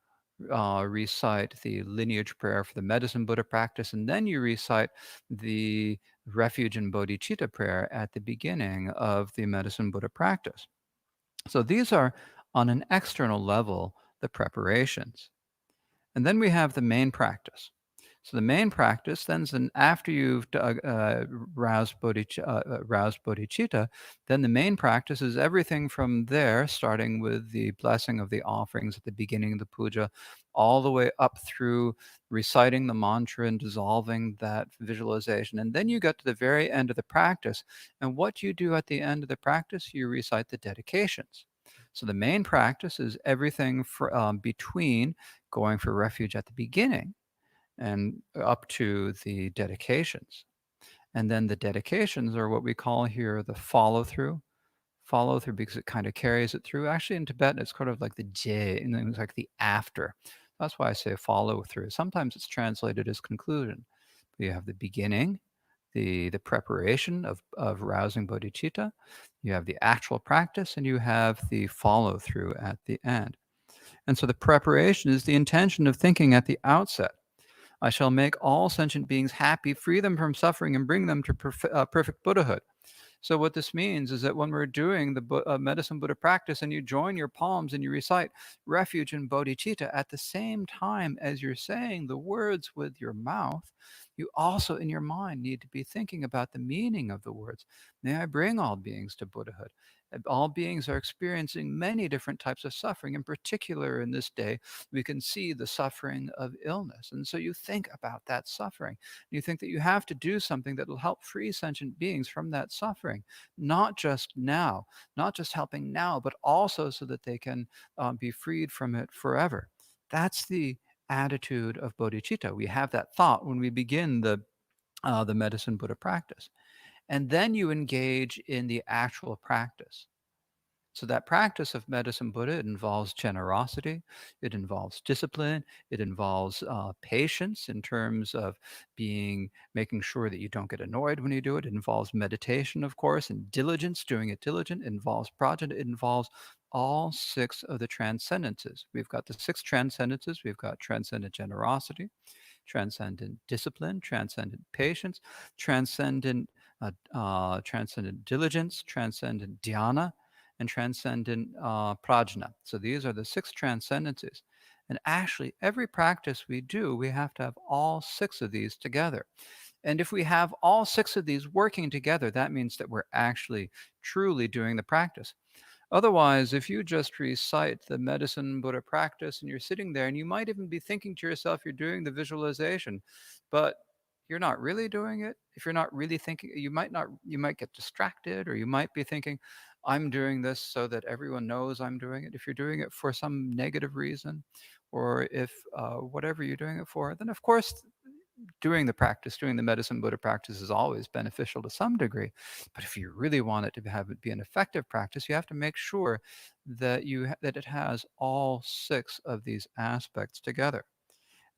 recite the lineage prayer for the medicine Buddha practice, and then you recite the refuge and bodhicitta prayer at the beginning of the medicine Buddha practice. So these are, on an external level, the preparations. And then we have the main practice. So the main practice, then, after you've roused bodhicitta, then the main practice is everything from there, starting with the blessing of the offerings at the beginning of the puja, all the way up through reciting the mantra and dissolving that visualization. And then you get to the very end of the practice. And what you do at the end of the practice, you recite the dedications. So the main practice is everything between going for refuge at the beginning and up to the dedications. And then the dedications are what we call here the follow through. Follow through because it kind of carries it through. Actually, in Tibetan, it's kind of like the J, and then it's like the after. That's why I say follow through. Sometimes it's translated as conclusion. You have the beginning, the preparation of rousing bodhicitta, you have the actual practice, and you have the follow through at the end. And so the preparation is the intention of thinking at the outset. I shall make all sentient beings happy, free them from suffering, and bring them to perfect Buddhahood. So what this means is that when we're doing the medicine Buddha practice and you join your palms and you recite refuge and bodhicitta at the same time as you're saying the words with your mouth, you also in your mind need to be thinking about the meaning of the words. May I bring all beings to Buddhahood. All beings are experiencing many different types of suffering. In particular, in this day, we can see the suffering of illness. And so you think about that suffering. You think that you have to do something that will help free sentient beings from that suffering, not just now, not just helping now, but also so that they can be freed from it forever. That's the attitude of bodhicitta. We have that thought when we begin the medicine Buddha practice. And then you engage in the actual practice. So that practice of medicine Buddha, it involves generosity, it involves discipline, it involves patience in terms of making sure that you don't get annoyed when you do it. It involves meditation, of course, and diligence, doing it diligent. It involves prajna. It involves all six of the transcendences. We've got the six transcendences. We've got transcendent generosity, transcendent discipline, transcendent patience, transcendent diligence, transcendent dhyana, and transcendent prajna. So these are the six transcendences. And actually, every practice we do, we have to have all six of these together. And if we have all six of these working together, that means that we're actually truly doing the practice. Otherwise, if you just recite the medicine Buddha practice and you're sitting there and you might even be thinking to yourself you're doing the visualization, but you're not really doing it. If you're not really thinking, you might get distracted, or you might be thinking, I'm doing this so that everyone knows I'm doing it. If you're doing it for some negative reason, or if whatever you're doing it for, then of course doing the practice, doing the medicine Buddha practice is always beneficial to some degree. But if you really want it to have it be an effective practice, you have to make sure that that it has all six of these aspects together.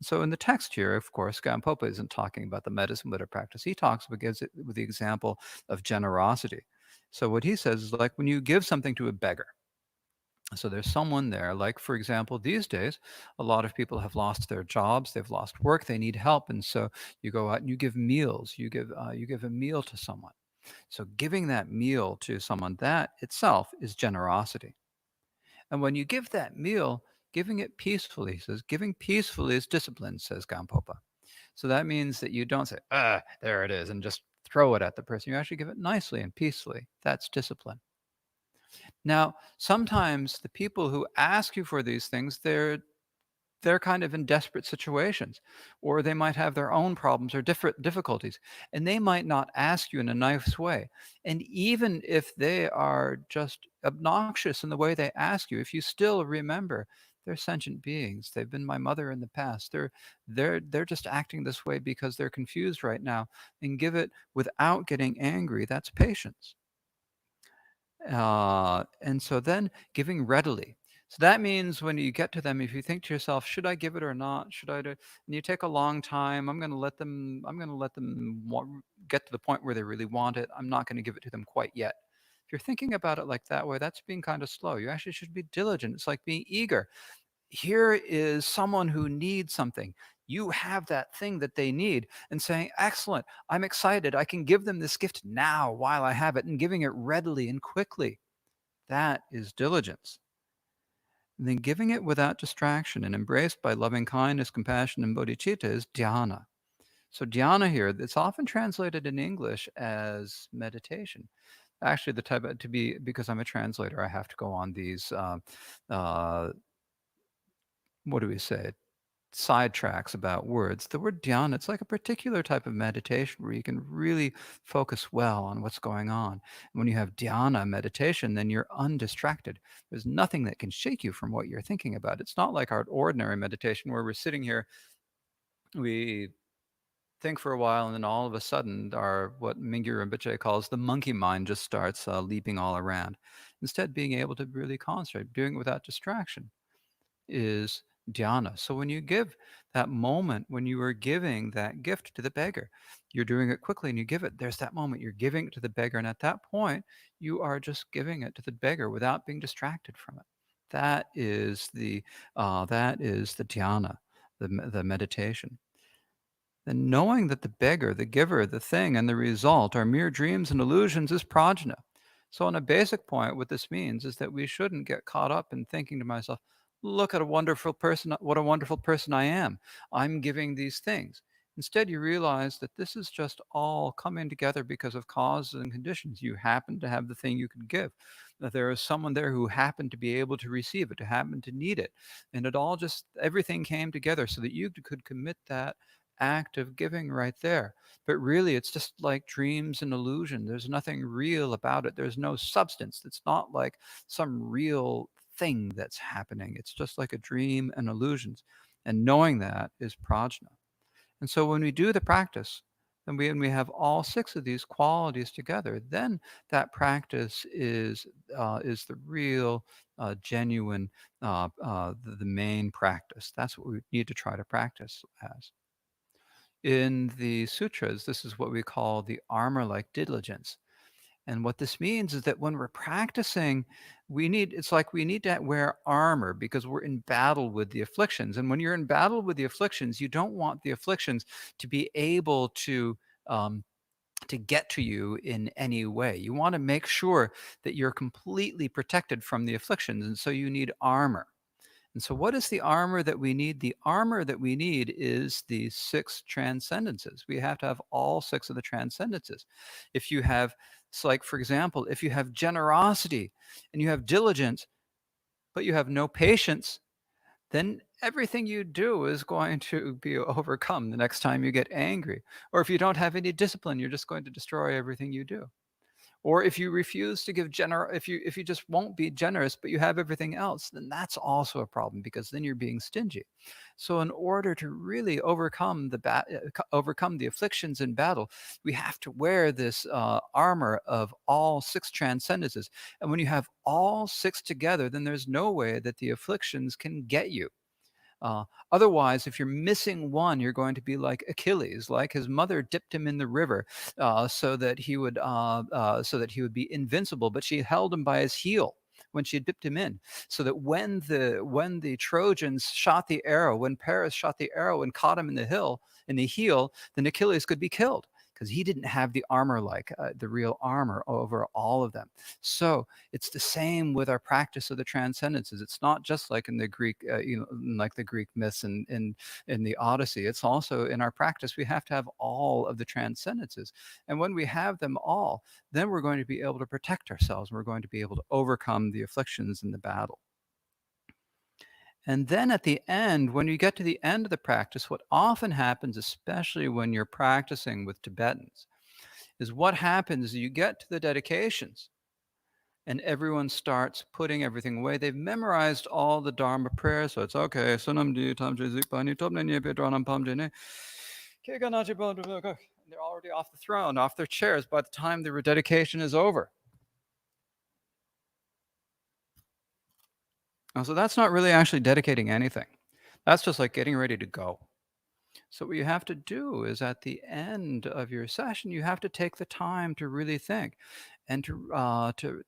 So in the text here, of course, Gampopa isn't talking about the medicine Buddha practice. He talks about gives it with the example of generosity. So what he says is like when you give something to a beggar. So there's someone there, like for example, these days, a lot of people have lost their jobs, they've lost work, they need help, and so you go out and you give meals, you give a meal to someone. So giving that meal to someone, that itself is generosity. And when you give that meal, giving it peacefully, he says, giving peacefully is discipline, says Gampopa. So that means that you don't say, ah, there it is, and just throw it at the person. You actually give it nicely and peacefully. That's discipline. Now, sometimes the people who ask you for these things, they're kind of in desperate situations, or they might have their own problems or different difficulties, and they might not ask you in a nice way. And even if they are just obnoxious in the way they ask you, if you still remember they're sentient beings, they've been my mother in the past, they're just acting this way because they're confused right now, and give it without getting angry. That's patience. And so then giving readily. So that means when you get to them, if you think to yourself, should I give it or not? Should I do? And you take a long time. I'm going to let them get to the point where they really want it. I'm not going to give it to them quite yet. If you're thinking about it like that way, that's being kind of slow. You actually should be diligent. It's like being eager. Here is someone who needs something. You have that thing that they need, and saying, excellent, I'm excited. I can give them this gift now while I have it, and giving it readily and quickly. That is diligence. And then giving it without distraction and embraced by loving kindness, compassion, and bodhicitta is dhyana. So dhyana here, it's often translated in English as meditation. Actually, the type of, to be because I'm a translator, I have to go on these uh, what do we say? Sidetracks about words. The word dhyana, it's like a particular type of meditation where you can really focus well on what's going on. And when you have dhyana meditation, then you're undistracted. There's nothing that can shake you from what you're thinking about. It's not like our ordinary meditation where we're sitting here, we think for a while, and then all of a sudden, our what Mingyur Rinpoche calls the monkey mind just starts leaping all around. Instead, being able to really concentrate, doing it without distraction is dhyana. So when you give that moment, when you are giving that gift to the beggar, you're doing it quickly and you give it. There's that moment you're giving it to the beggar, and at that point, you are just giving it to the beggar without being distracted from it. That is the dhyana, the meditation. Then knowing that the beggar, the giver, the thing, and the result are mere dreams and illusions is prajna. So, on a basic point, what this means is that we shouldn't get caught up in thinking to myself, look at a wonderful person, what a wonderful person I am. I'm giving these things. Instead, you realize that this is just all coming together because of causes and conditions. You happen to have the thing you can give. That there is someone there who happened to be able to receive it, who happened to need it. And it all just, everything came together so that you could commit that act of giving right there. But really, it's just like dreams and illusion. There's nothing real about it. There's no substance. It's not like some real thing that's happening. It's just like a dream and illusions. And knowing that is prajna. And so when we do the practice, and we have all six of these qualities together, then that practice is the real, genuine, the main practice. That's what we need to try to practice as. In the sutras, this is what we call the armor-like diligence. And what this means is that when we're practicing, it's like we need to wear armor because we're in battle with the afflictions. And when you're in battle with the afflictions, you don't want the afflictions to be able to get to you in any way. You want to make sure that you're completely protected from the afflictions. And so you need armor. And so, what is the armor that we need? The armor that we need is the six transcendences. We have to have all six of the transcendences. If you have, it's like, for example, if you have generosity and you have diligence, but you have no patience, then everything you do is going to be overcome the next time you get angry. Or if you don't have any discipline, you're just going to destroy everything you do. Or if you refuse to give if you just won't be generous, but you have everything else, then that's also a problem because then you're being stingy. So in order to really overcome the afflictions in battle, we have to wear this armor of all six transcendences. And when you have all six together, then there's no way that the afflictions can get you. Uh, Otherwise, if you're missing one, you're going to be like Achilles, like his mother dipped him in the river so that he would be invincible, but she held him by his heel when she dipped him in, so that when the Trojans shot the arrow, when Paris shot the arrow and caught him in the heel, then Achilles could be killed because he didn't have the armor like the real armor over all of them. So it's the same with our practice of the transcendences. It's not just like in the Greek, like the Greek myths and in the Odyssey. It's also in our practice. We have to have all of the transcendences, and when we have them all, then we're going to be able to protect ourselves. We're going to be able to overcome the afflictions in the battle. And then at the end, when you get to the end of the practice, what often happens, especially when you're practicing with Tibetans, is what happens is you get to the dedications and everyone starts putting everything away. They've memorized all the Dharma prayers, so it's okay. Sunam di tamje zikpani topne nye pedranam pamjene. They're already off the throne, off their chairs by the time the dedication is over. And so that's not really actually dedicating anything. That's just like getting ready to go. So what you have to do is at the end of your session, you have to take the time to really think, and to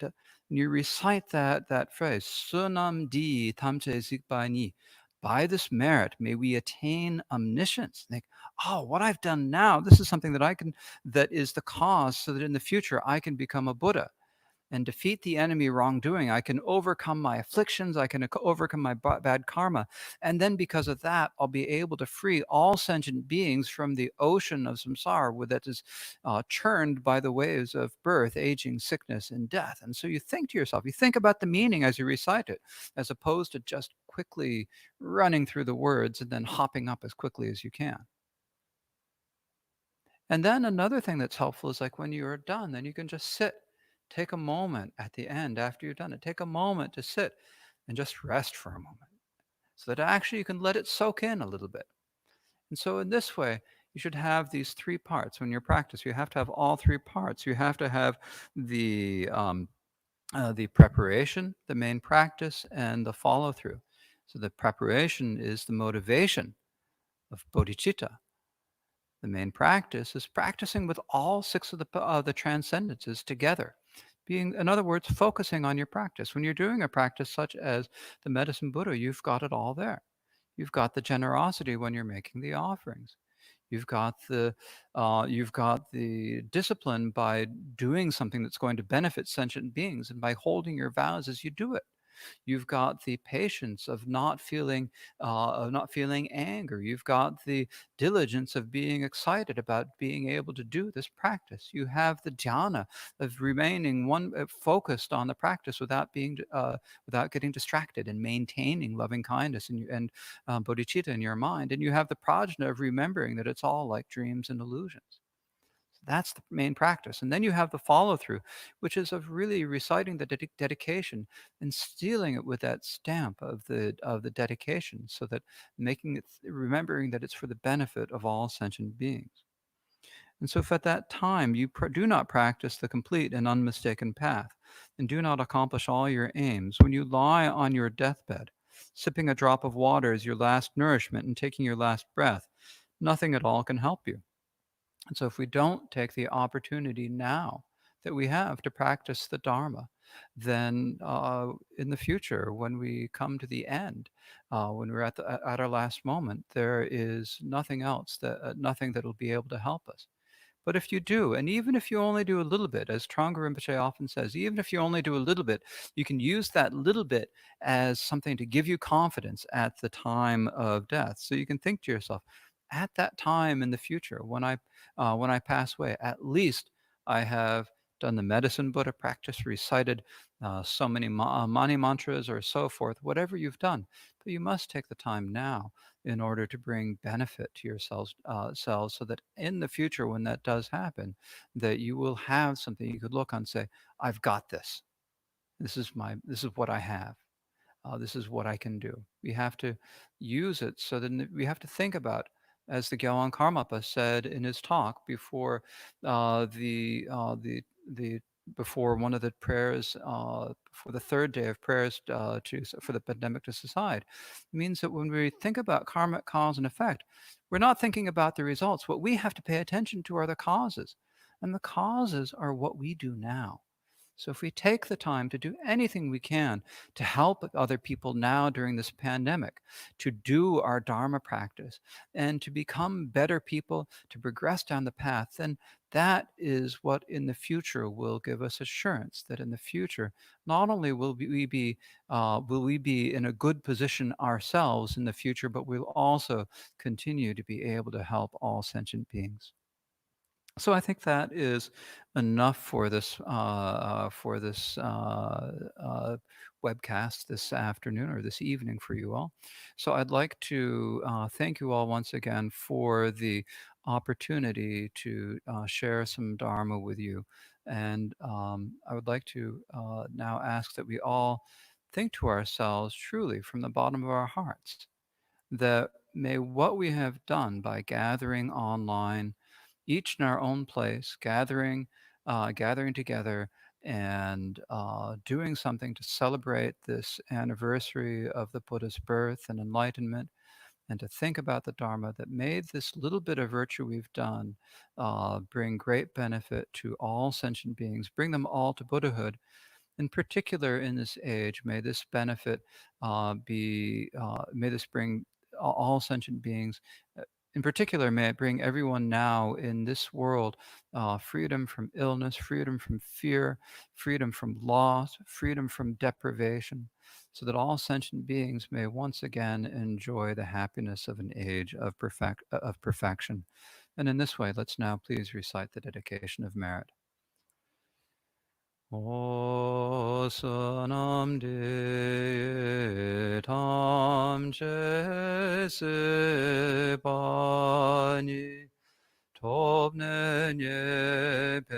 you recite that phrase, Sunam di tamche zikpa ni. By this merit, may we attain omniscience. Think, oh, what I've done now, this is something that is the cause, so that in the future I can become a Buddha and defeat the enemy wrongdoing. I can overcome my afflictions. I can overcome my bad karma. And then because of that, I'll be able to free all sentient beings from the ocean of samsara that is churned by the waves of birth, aging, sickness, and death. And so you think to yourself, you think about the meaning as you recite it, as opposed to just quickly running through the words and then hopping up as quickly as you can. And then another thing that's helpful is like when you're done, then you can just sit. Take a moment at the end after you're done it. Take a moment to sit and just rest for a moment so that actually you can let it soak in a little bit. And so in this way, you should have these three parts. When you practice, you have to have all three parts. You have to have the preparation, the main practice, and the follow through. So the preparation is the motivation of bodhichitta. The main practice is practicing with all six of the transcendences together. Being, in other words, focusing on your practice. When you're doing a practice such as the Medicine Buddha, you've got it all there. You've got the generosity when you're making the offerings. You've got the discipline by doing something that's going to benefit sentient beings, and by holding your vows as you do it. You've got the patience of not feeling anger. You've got the diligence of being excited about being able to do this practice. You have the jhana of remaining focused on the practice without getting distracted, and maintaining loving kindness and bodhicitta in your mind. And you have the prajna of remembering that it's all like dreams and illusions. That's the main practice. And then you have the follow through, which is of really reciting the dedication and sealing it with that stamp of the dedication, so that making it, remembering that it's for the benefit of all sentient beings. And so if at that time you do not practice the complete and unmistaken path, and do not accomplish all your aims, when you lie on your deathbed, sipping a drop of water as your last nourishment and taking your last breath, nothing at all can help you. And so, if we don't take the opportunity now that we have to practice the Dharma, then in the future, when we come to the end, when we're at our last moment, there is nothing that will be able to help us. But if you do, and even if you only do a little bit, as Trungpa Rinpoche often says, even if you only do a little bit, you can use that little bit as something to give you confidence at the time of death. So you can think to yourself, at that time in the future, when I pass away, at least I have done the medicine Buddha practice, recited so many mani mantras or so forth, whatever you've done. But you must take the time now in order to bring benefit to yourselves selves, so that in the future, when that does happen, that you will have something you could look on and say, I've got this. This is what I have. This is what I can do. We have to use it, so then we have to think about, as the Gyawan Karmapa said in his talk before the before one of the prayers, before the third day of prayers for the pandemic to subside, means that when we think about karmic cause and effect, we're not thinking about the results. What we have to pay attention to are the causes, and the causes are what we do now. So if we take the time to do anything we can to help other people now during this pandemic, to do our Dharma practice, and to become better people, to progress down the path, then that is what in the future will give us assurance that in the future, not only will we be in a good position ourselves in the future, but we'll also continue to be able to help all sentient beings. So I think that is enough for this webcast this afternoon or this evening for you all. So I'd like to thank you all once again for the opportunity to share some Dharma with you. And I would like to now ask that we all think to ourselves truly from the bottom of our hearts that may what we have done by gathering online, each in our own place, gathering together and doing something to celebrate this anniversary of the Buddha's birth and enlightenment, and to think about the Dharma, that made this little bit of virtue we've done bring great benefit to all sentient beings, bring them all to Buddhahood. In particular, in this age, may this benefit may this bring all sentient beings. In particular, may it bring everyone now in this world freedom from illness, freedom from fear, freedom from loss, freedom from deprivation, so that all sentient beings may once again enjoy the happiness of an age of perfection. And in this way, let's now please recite the dedication of merit. 오선암대 탐제세바니 돕는 예배라남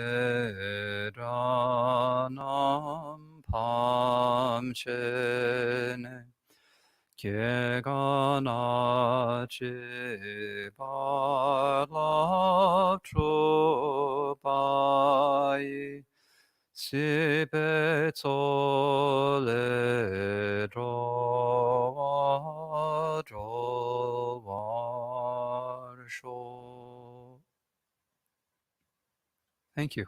밤새네 개가나지 발랍주바이 시베솔레로와로와쇼. Thank you.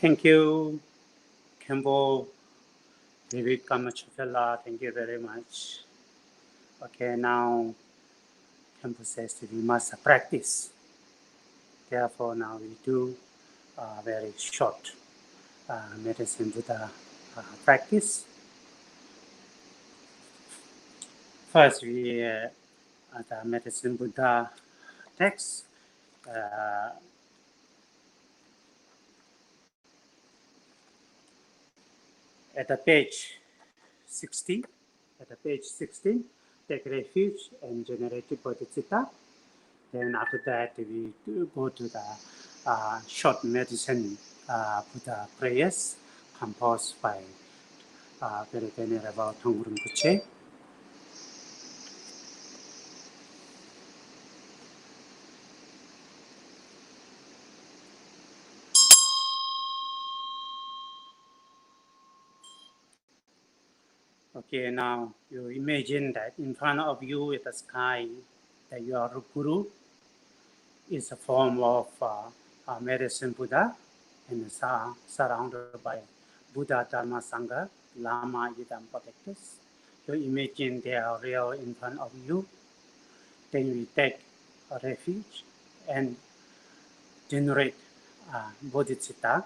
Thank you, KHENPO, David Kamachufella. Thank you very much. Okay, now KHENPO says that we must practice. Therefore, now we do a very short medicine Buddha practice. First, we the medicine Buddha text. At the page 60, take refuge and generate bodhichitta. Then after that, we do go to the short medicine Buddha prayers composed by very venerable Thongpa Rinpoche. Okay, now you imagine that in front of you is the sky, that you are Guru, is a form of medicine Buddha and surrounded by Buddha, Dharma, Sangha, Lama, Yidam protectors. You imagine they are real in front of you. Then we take a refuge and generate bodhichitta.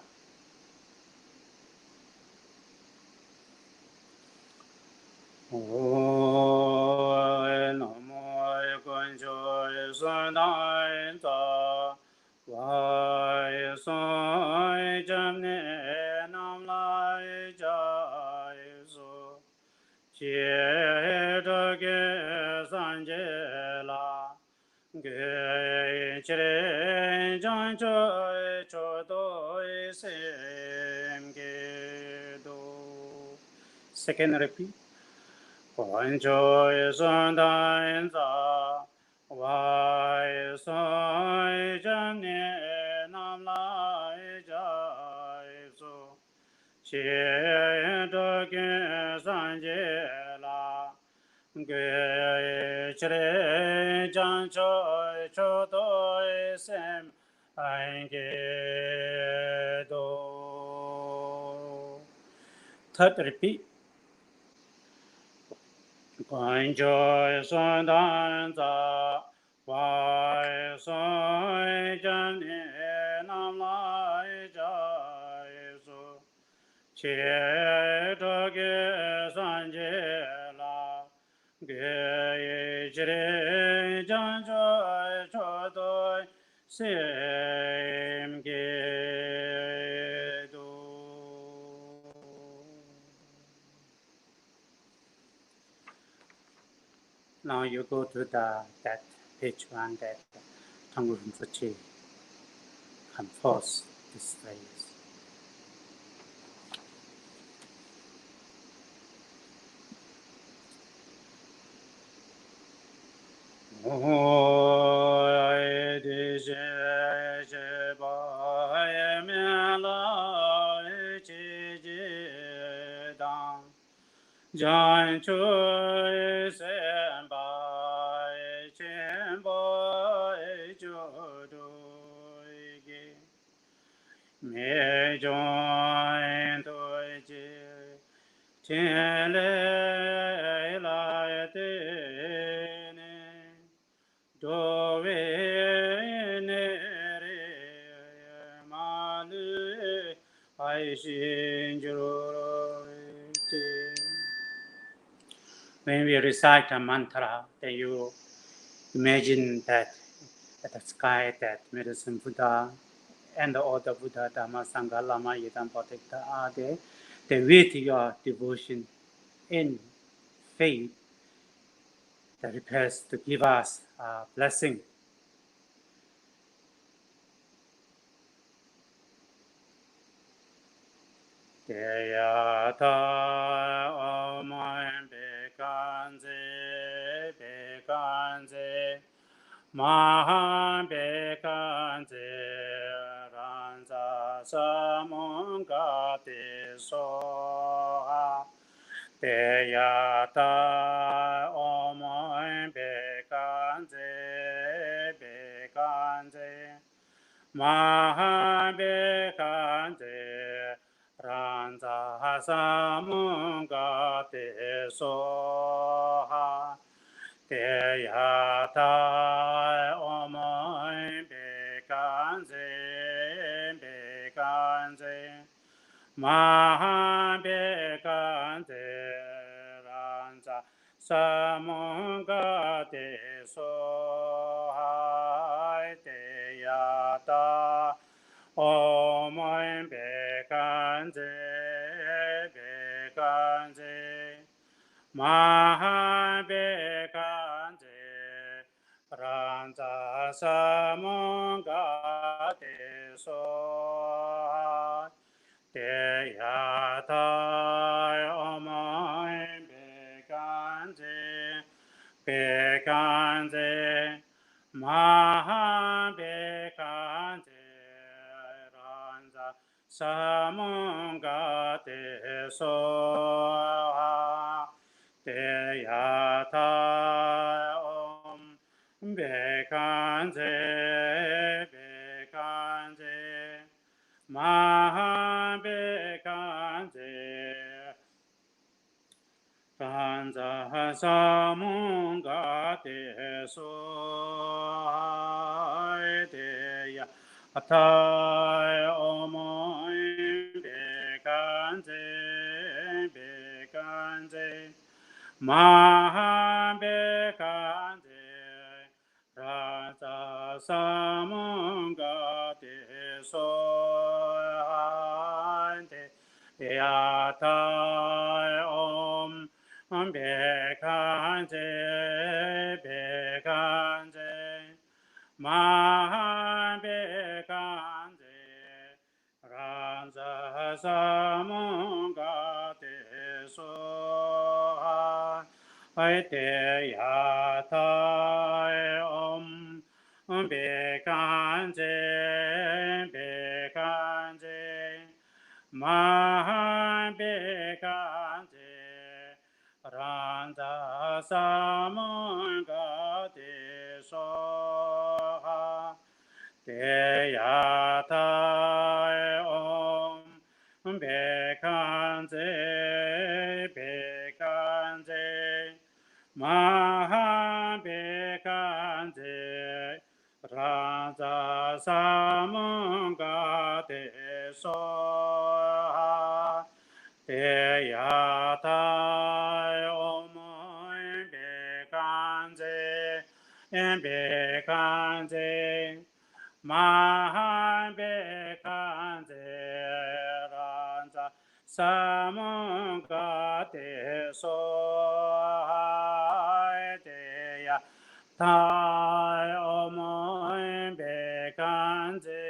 Second repeat. Quan cho son dan za, wai soi chan ne nam lai jai su, xie to ke san je la, ge chre chan cho cho to sem an ge do. Third repeat. Quan cho son dan za, wai soi chan ne nam lai jai su, xie to ge san je la, ge chre chan cho cho to sem ge do. Now you go to that page one that Tangu Rinpoche composed this phrase. Jan chui sen bai chen bai ju du gi me join tu ji chen le la te ne do we ne re ma lu ai xin ju ji. When we recite a mantra, then you imagine that at the sky, that medicine Buddha and all the Buddha, Dharma, Sangha, Lama, Yidam, protector are there. Then with your devotion in faith, that prepares to give us a blessing. Deyata omoy bekanze Maha bekanze ranza samungate soha Deyata omoy bekanze Maha bekanze ranza samungate soha Deyata omoy bekanze Maha bekanze ranza samungate soha Deyata omoy bekanze Maha bekanze ranza samungate soha Deyata omoy bekanze Maha bekanze ranza samungate soha Deyata om bekanze Mahabekanje Kanza Samunga Deya Atai Omoin Bekanje Mahabekanje Raja Samunga Yatai Om Bekanje Mahabekanje Ranza Samunga Tesoha Aite Yatai Om Bekanje Mahabekanje Randa Samanga Desoha Deyatai Om Bekanje Mahabekanje Raja Samanga Desoha Deyatai Om Bekanje Mahabekanje Ranza Samungate Soha Deya Tai Omoin Bekanje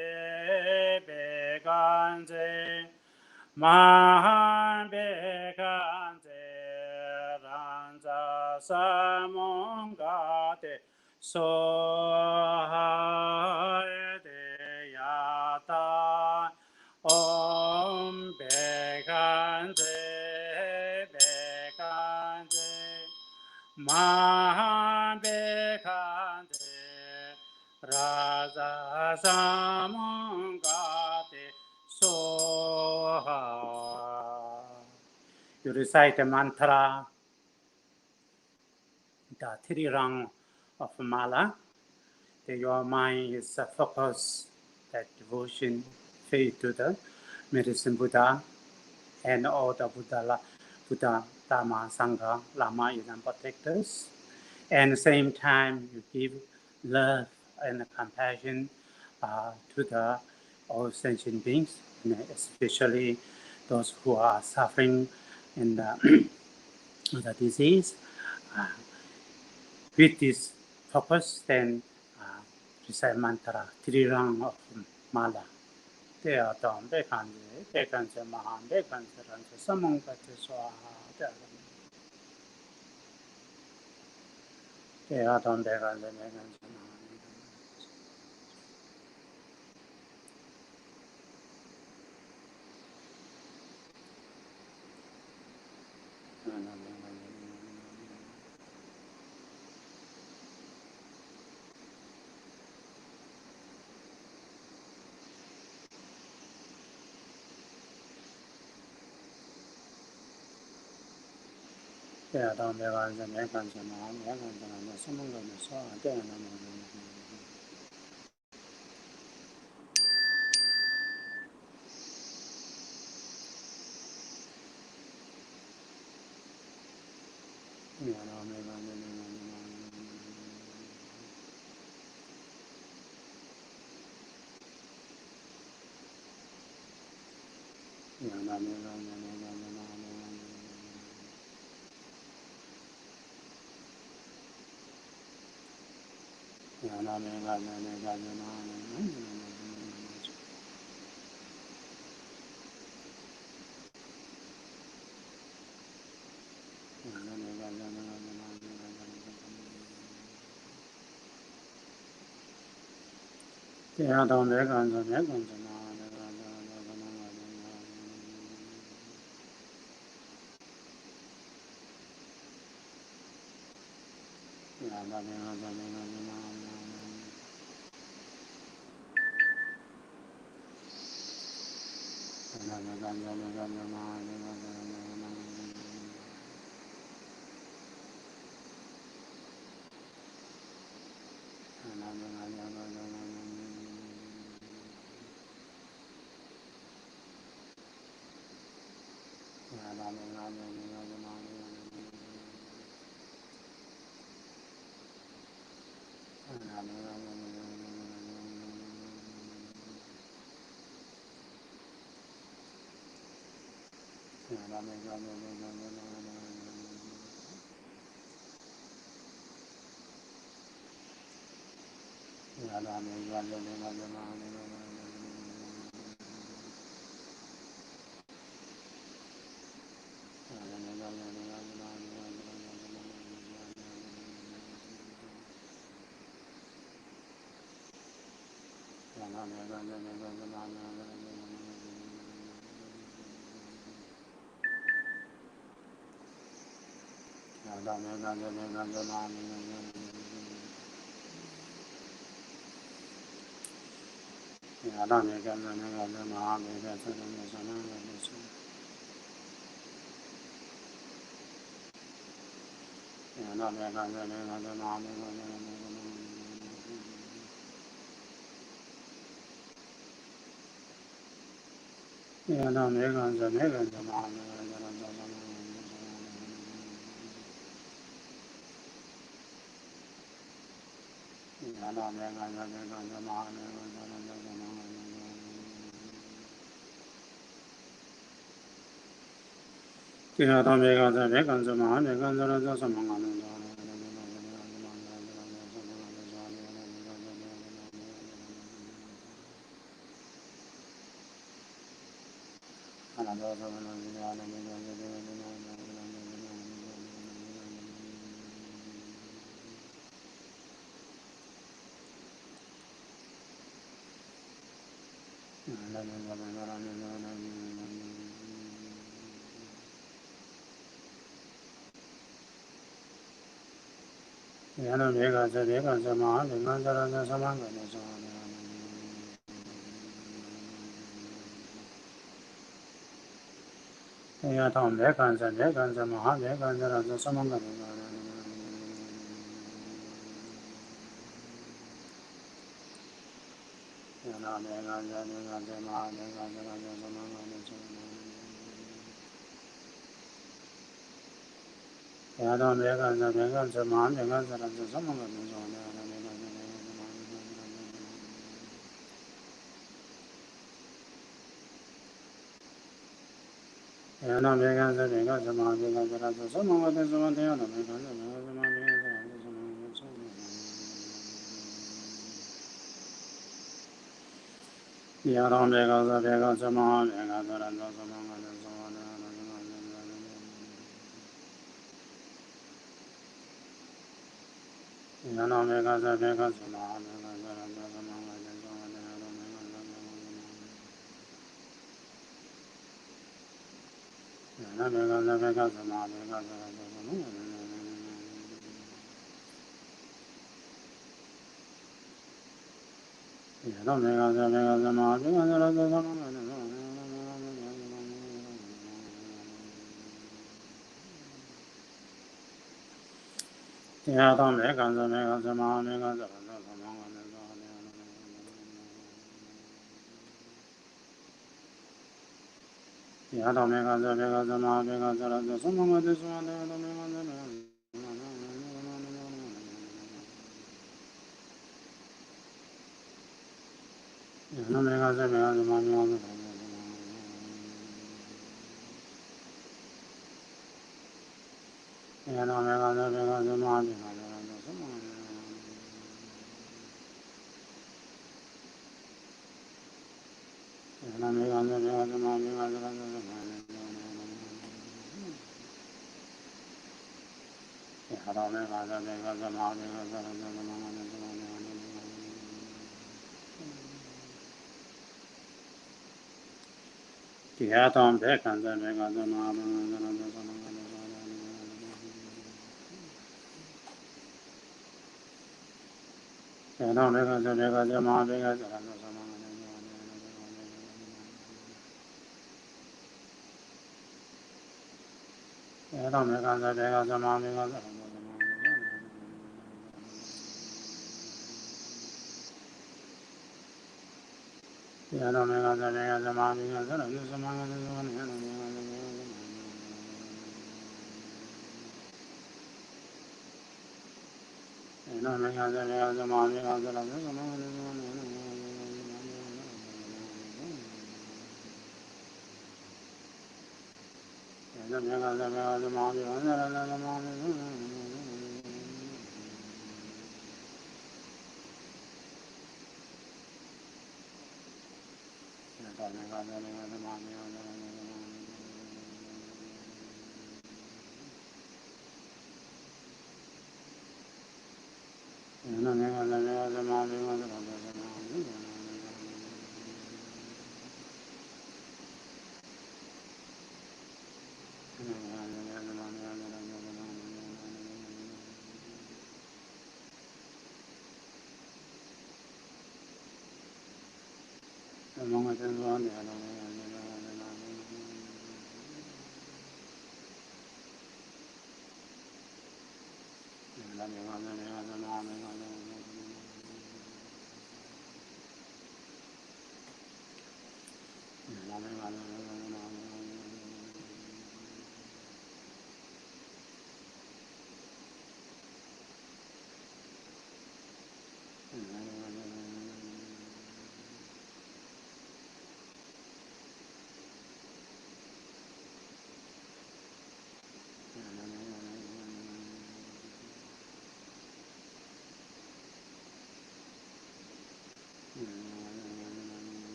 Mahabekanje Ranza Samungate Soha Deyata Om Bekanje Mahabekanje Raja Samungate Soha. You recite a mantra, the three rangs of mala. That your mind is focused, that devotion, faith to the medicine Buddha and all the Buddha, Dharma, Sangha, Lama, and protectors. And at the same time, you give love and compassion to the all sentient beings, and especially those who are suffering in the, the disease. With this purpose, then recite mantra, three rounds of mala. They are done. Bekanje, Mahan, Bekanje, Rancha, Samungate, Swaha. They are done. Bekanje, Bekanje, Mahan. They are done. Bekanje, Bekanje, Mahan, Bekanje, Rancha, Samungate, Swaha. They are done.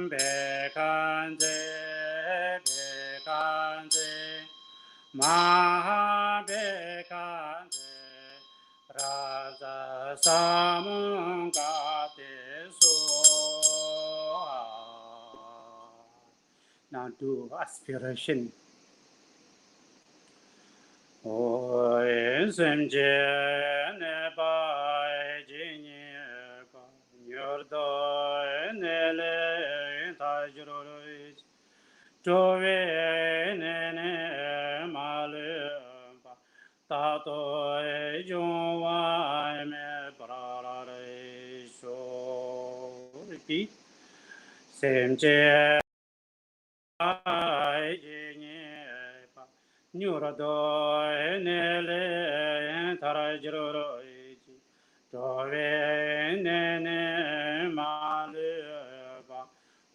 Bekanje, Bekanje, Maha Bekanje, Raja Samungate So. Now do aspiration. Oi semje ne bai jinye ba nyordo ne le tajroi jove ne ne male ba ta to jwa me parare so. Repeat. Semje ai jinye ba nyurdo ne le tarajroi jove ne ne male ba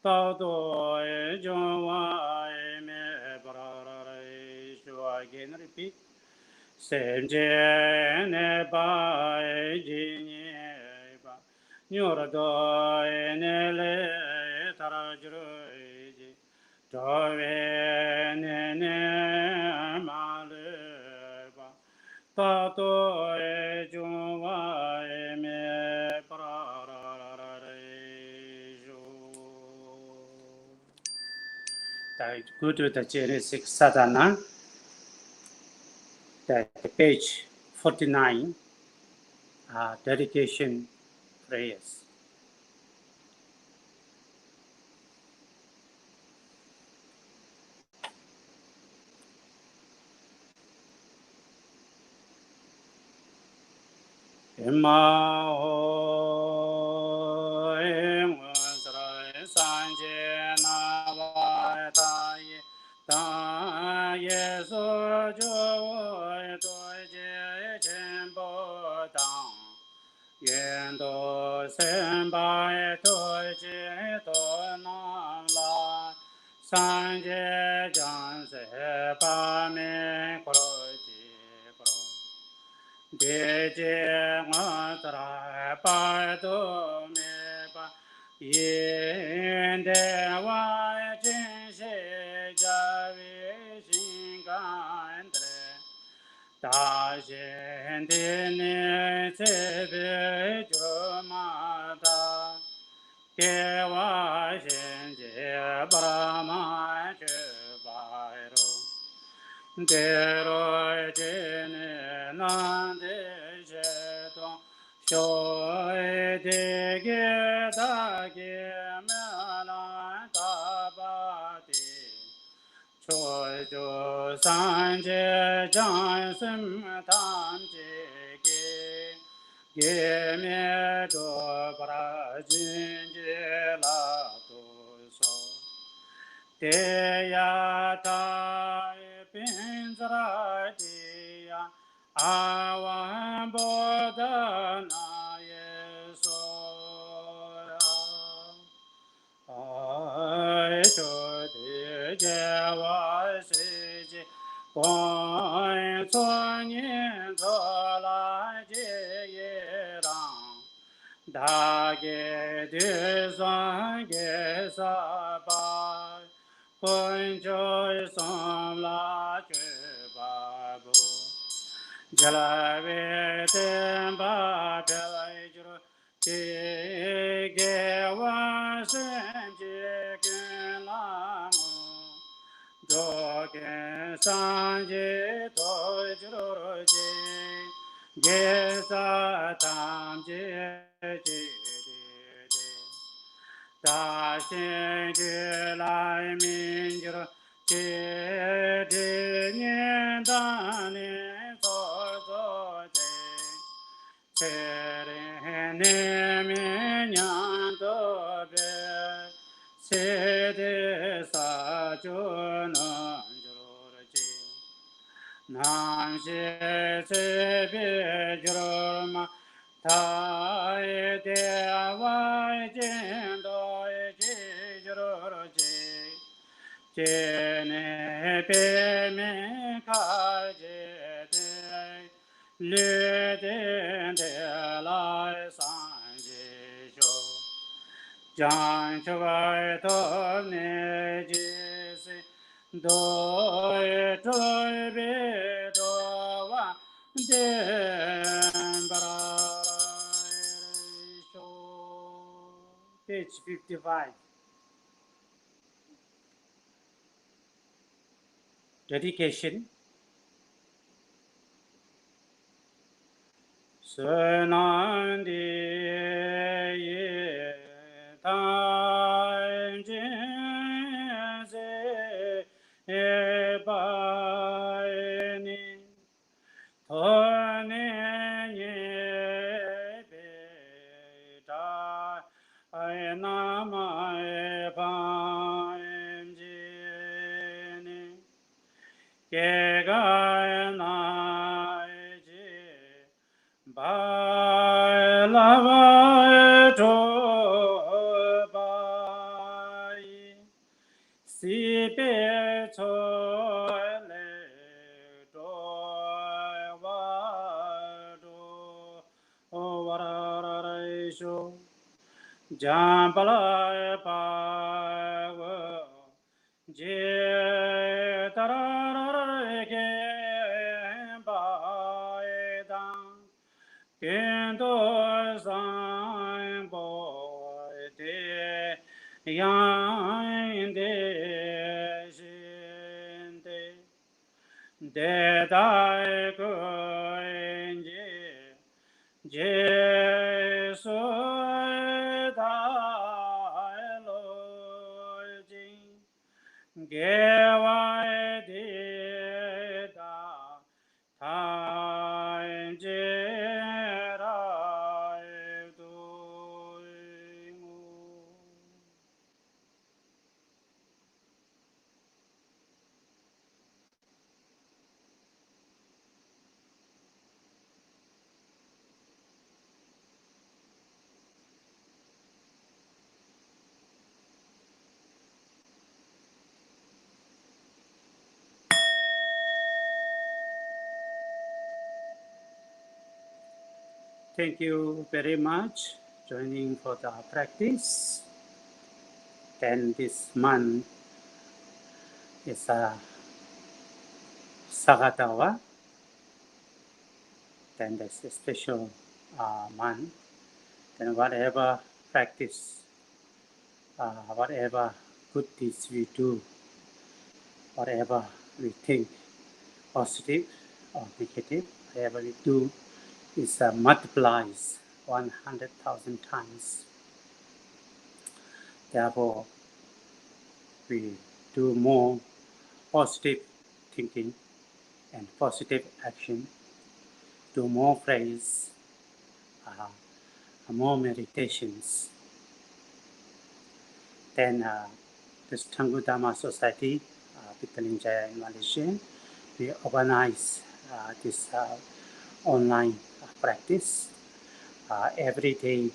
ta to jwa me parare so. Again repeat. Semje ne bai jinye ba nyurdo ne le tarajroi jove ne ne male ba ta to jwa me parare jo. Go to the Genesis Sadhana, that page 49, dedication prayers. Emma hoy mwanzrai sanje na vai ta ye so jo to je chenpo tang yen do sen bai to je to nam la sanje jan se pa me kro ji kro Deje ngatra pa do me pa yin de wa jin she ja vi shin gan tre da yin de ne se be jo ma da ke wa shin je bra ma che ba ro Dero jene nande jeton shoy de ge da ge mena tabati choy jo sanje jan sim tam je ge me do pra jin je la to so Teya tai pinzra teya awan bodhana yesoya ai cho de jewa se je koi cho nyen zo la je ye rang da ge de zang ge sa ba Pun joy som la che ba bu jala ve tem ba pelai juro te ge wa sen je gen la mu do gen san je to juro je ge sa tam je je Da xin ju lai min ju che de nian da ne so so de che re ne mi nyan do be se de sa ju na ju re ji nam she se be ju ma Tai de vai jin do ji juro ji ne pe me ka je de le de la san ji jo Jan Chugai To Ne Jisi Doi Doi Be Do Wa Den Barai Sho. Page 55. Dedication. Sunan Di Ye Tan Jin Se E Bai Ni To Ne Ye Be Da Ai Nam Ai Ban Ji Ni Ke Ga Na Ji Ba La Ba To Ba Si Pe Cho Le Do Wa Do Wa Ra Ra Sho Jam Pala Pa Wo Je Ta Ra Ke Ba Dan Kendo San Bo De Yang De Shin De De Dai Kun Je Je Su Dai Lo Jing Ge Wai Di Da Tai Je Rai Du Mu. Thank you very much joining for the practice. Then this month is a Sagatawa. Then there's a special month. Then whatever practice, whatever good deeds we do, whatever we think, positive or negative, whatever we do is multiplies 100,000 times. Therefore, we do more positive thinking and positive action, do more praise, more meditations. Then this Tanggu Dharma Society, Pitalinjaya in Malaysia, we organize this online practice every day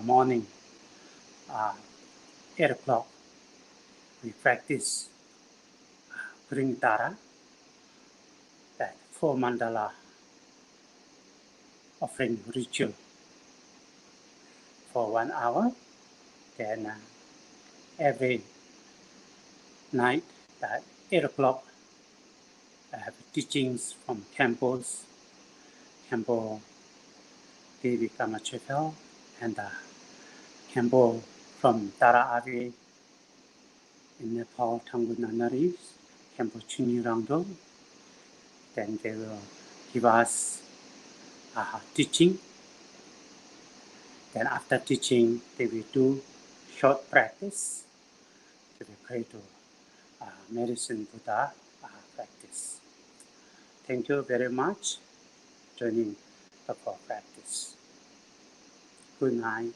morning, 8 o'clock. We practice bring Tara, that 4 mandala offering ritual for 1 hour. Then every night at 8 o'clock, I have teachings from KHENPOs, KHENPO Devi Kama CHOEPHEL, and KHENPO from Tara Avi in Nepal, Tanggu Nanaris, KHENPO Chuni Rangdo. Then they will give us teaching. Then after teaching, they will do short practice to be pray to medicine Buddha practice. Thank you very much joining the practice. Good night.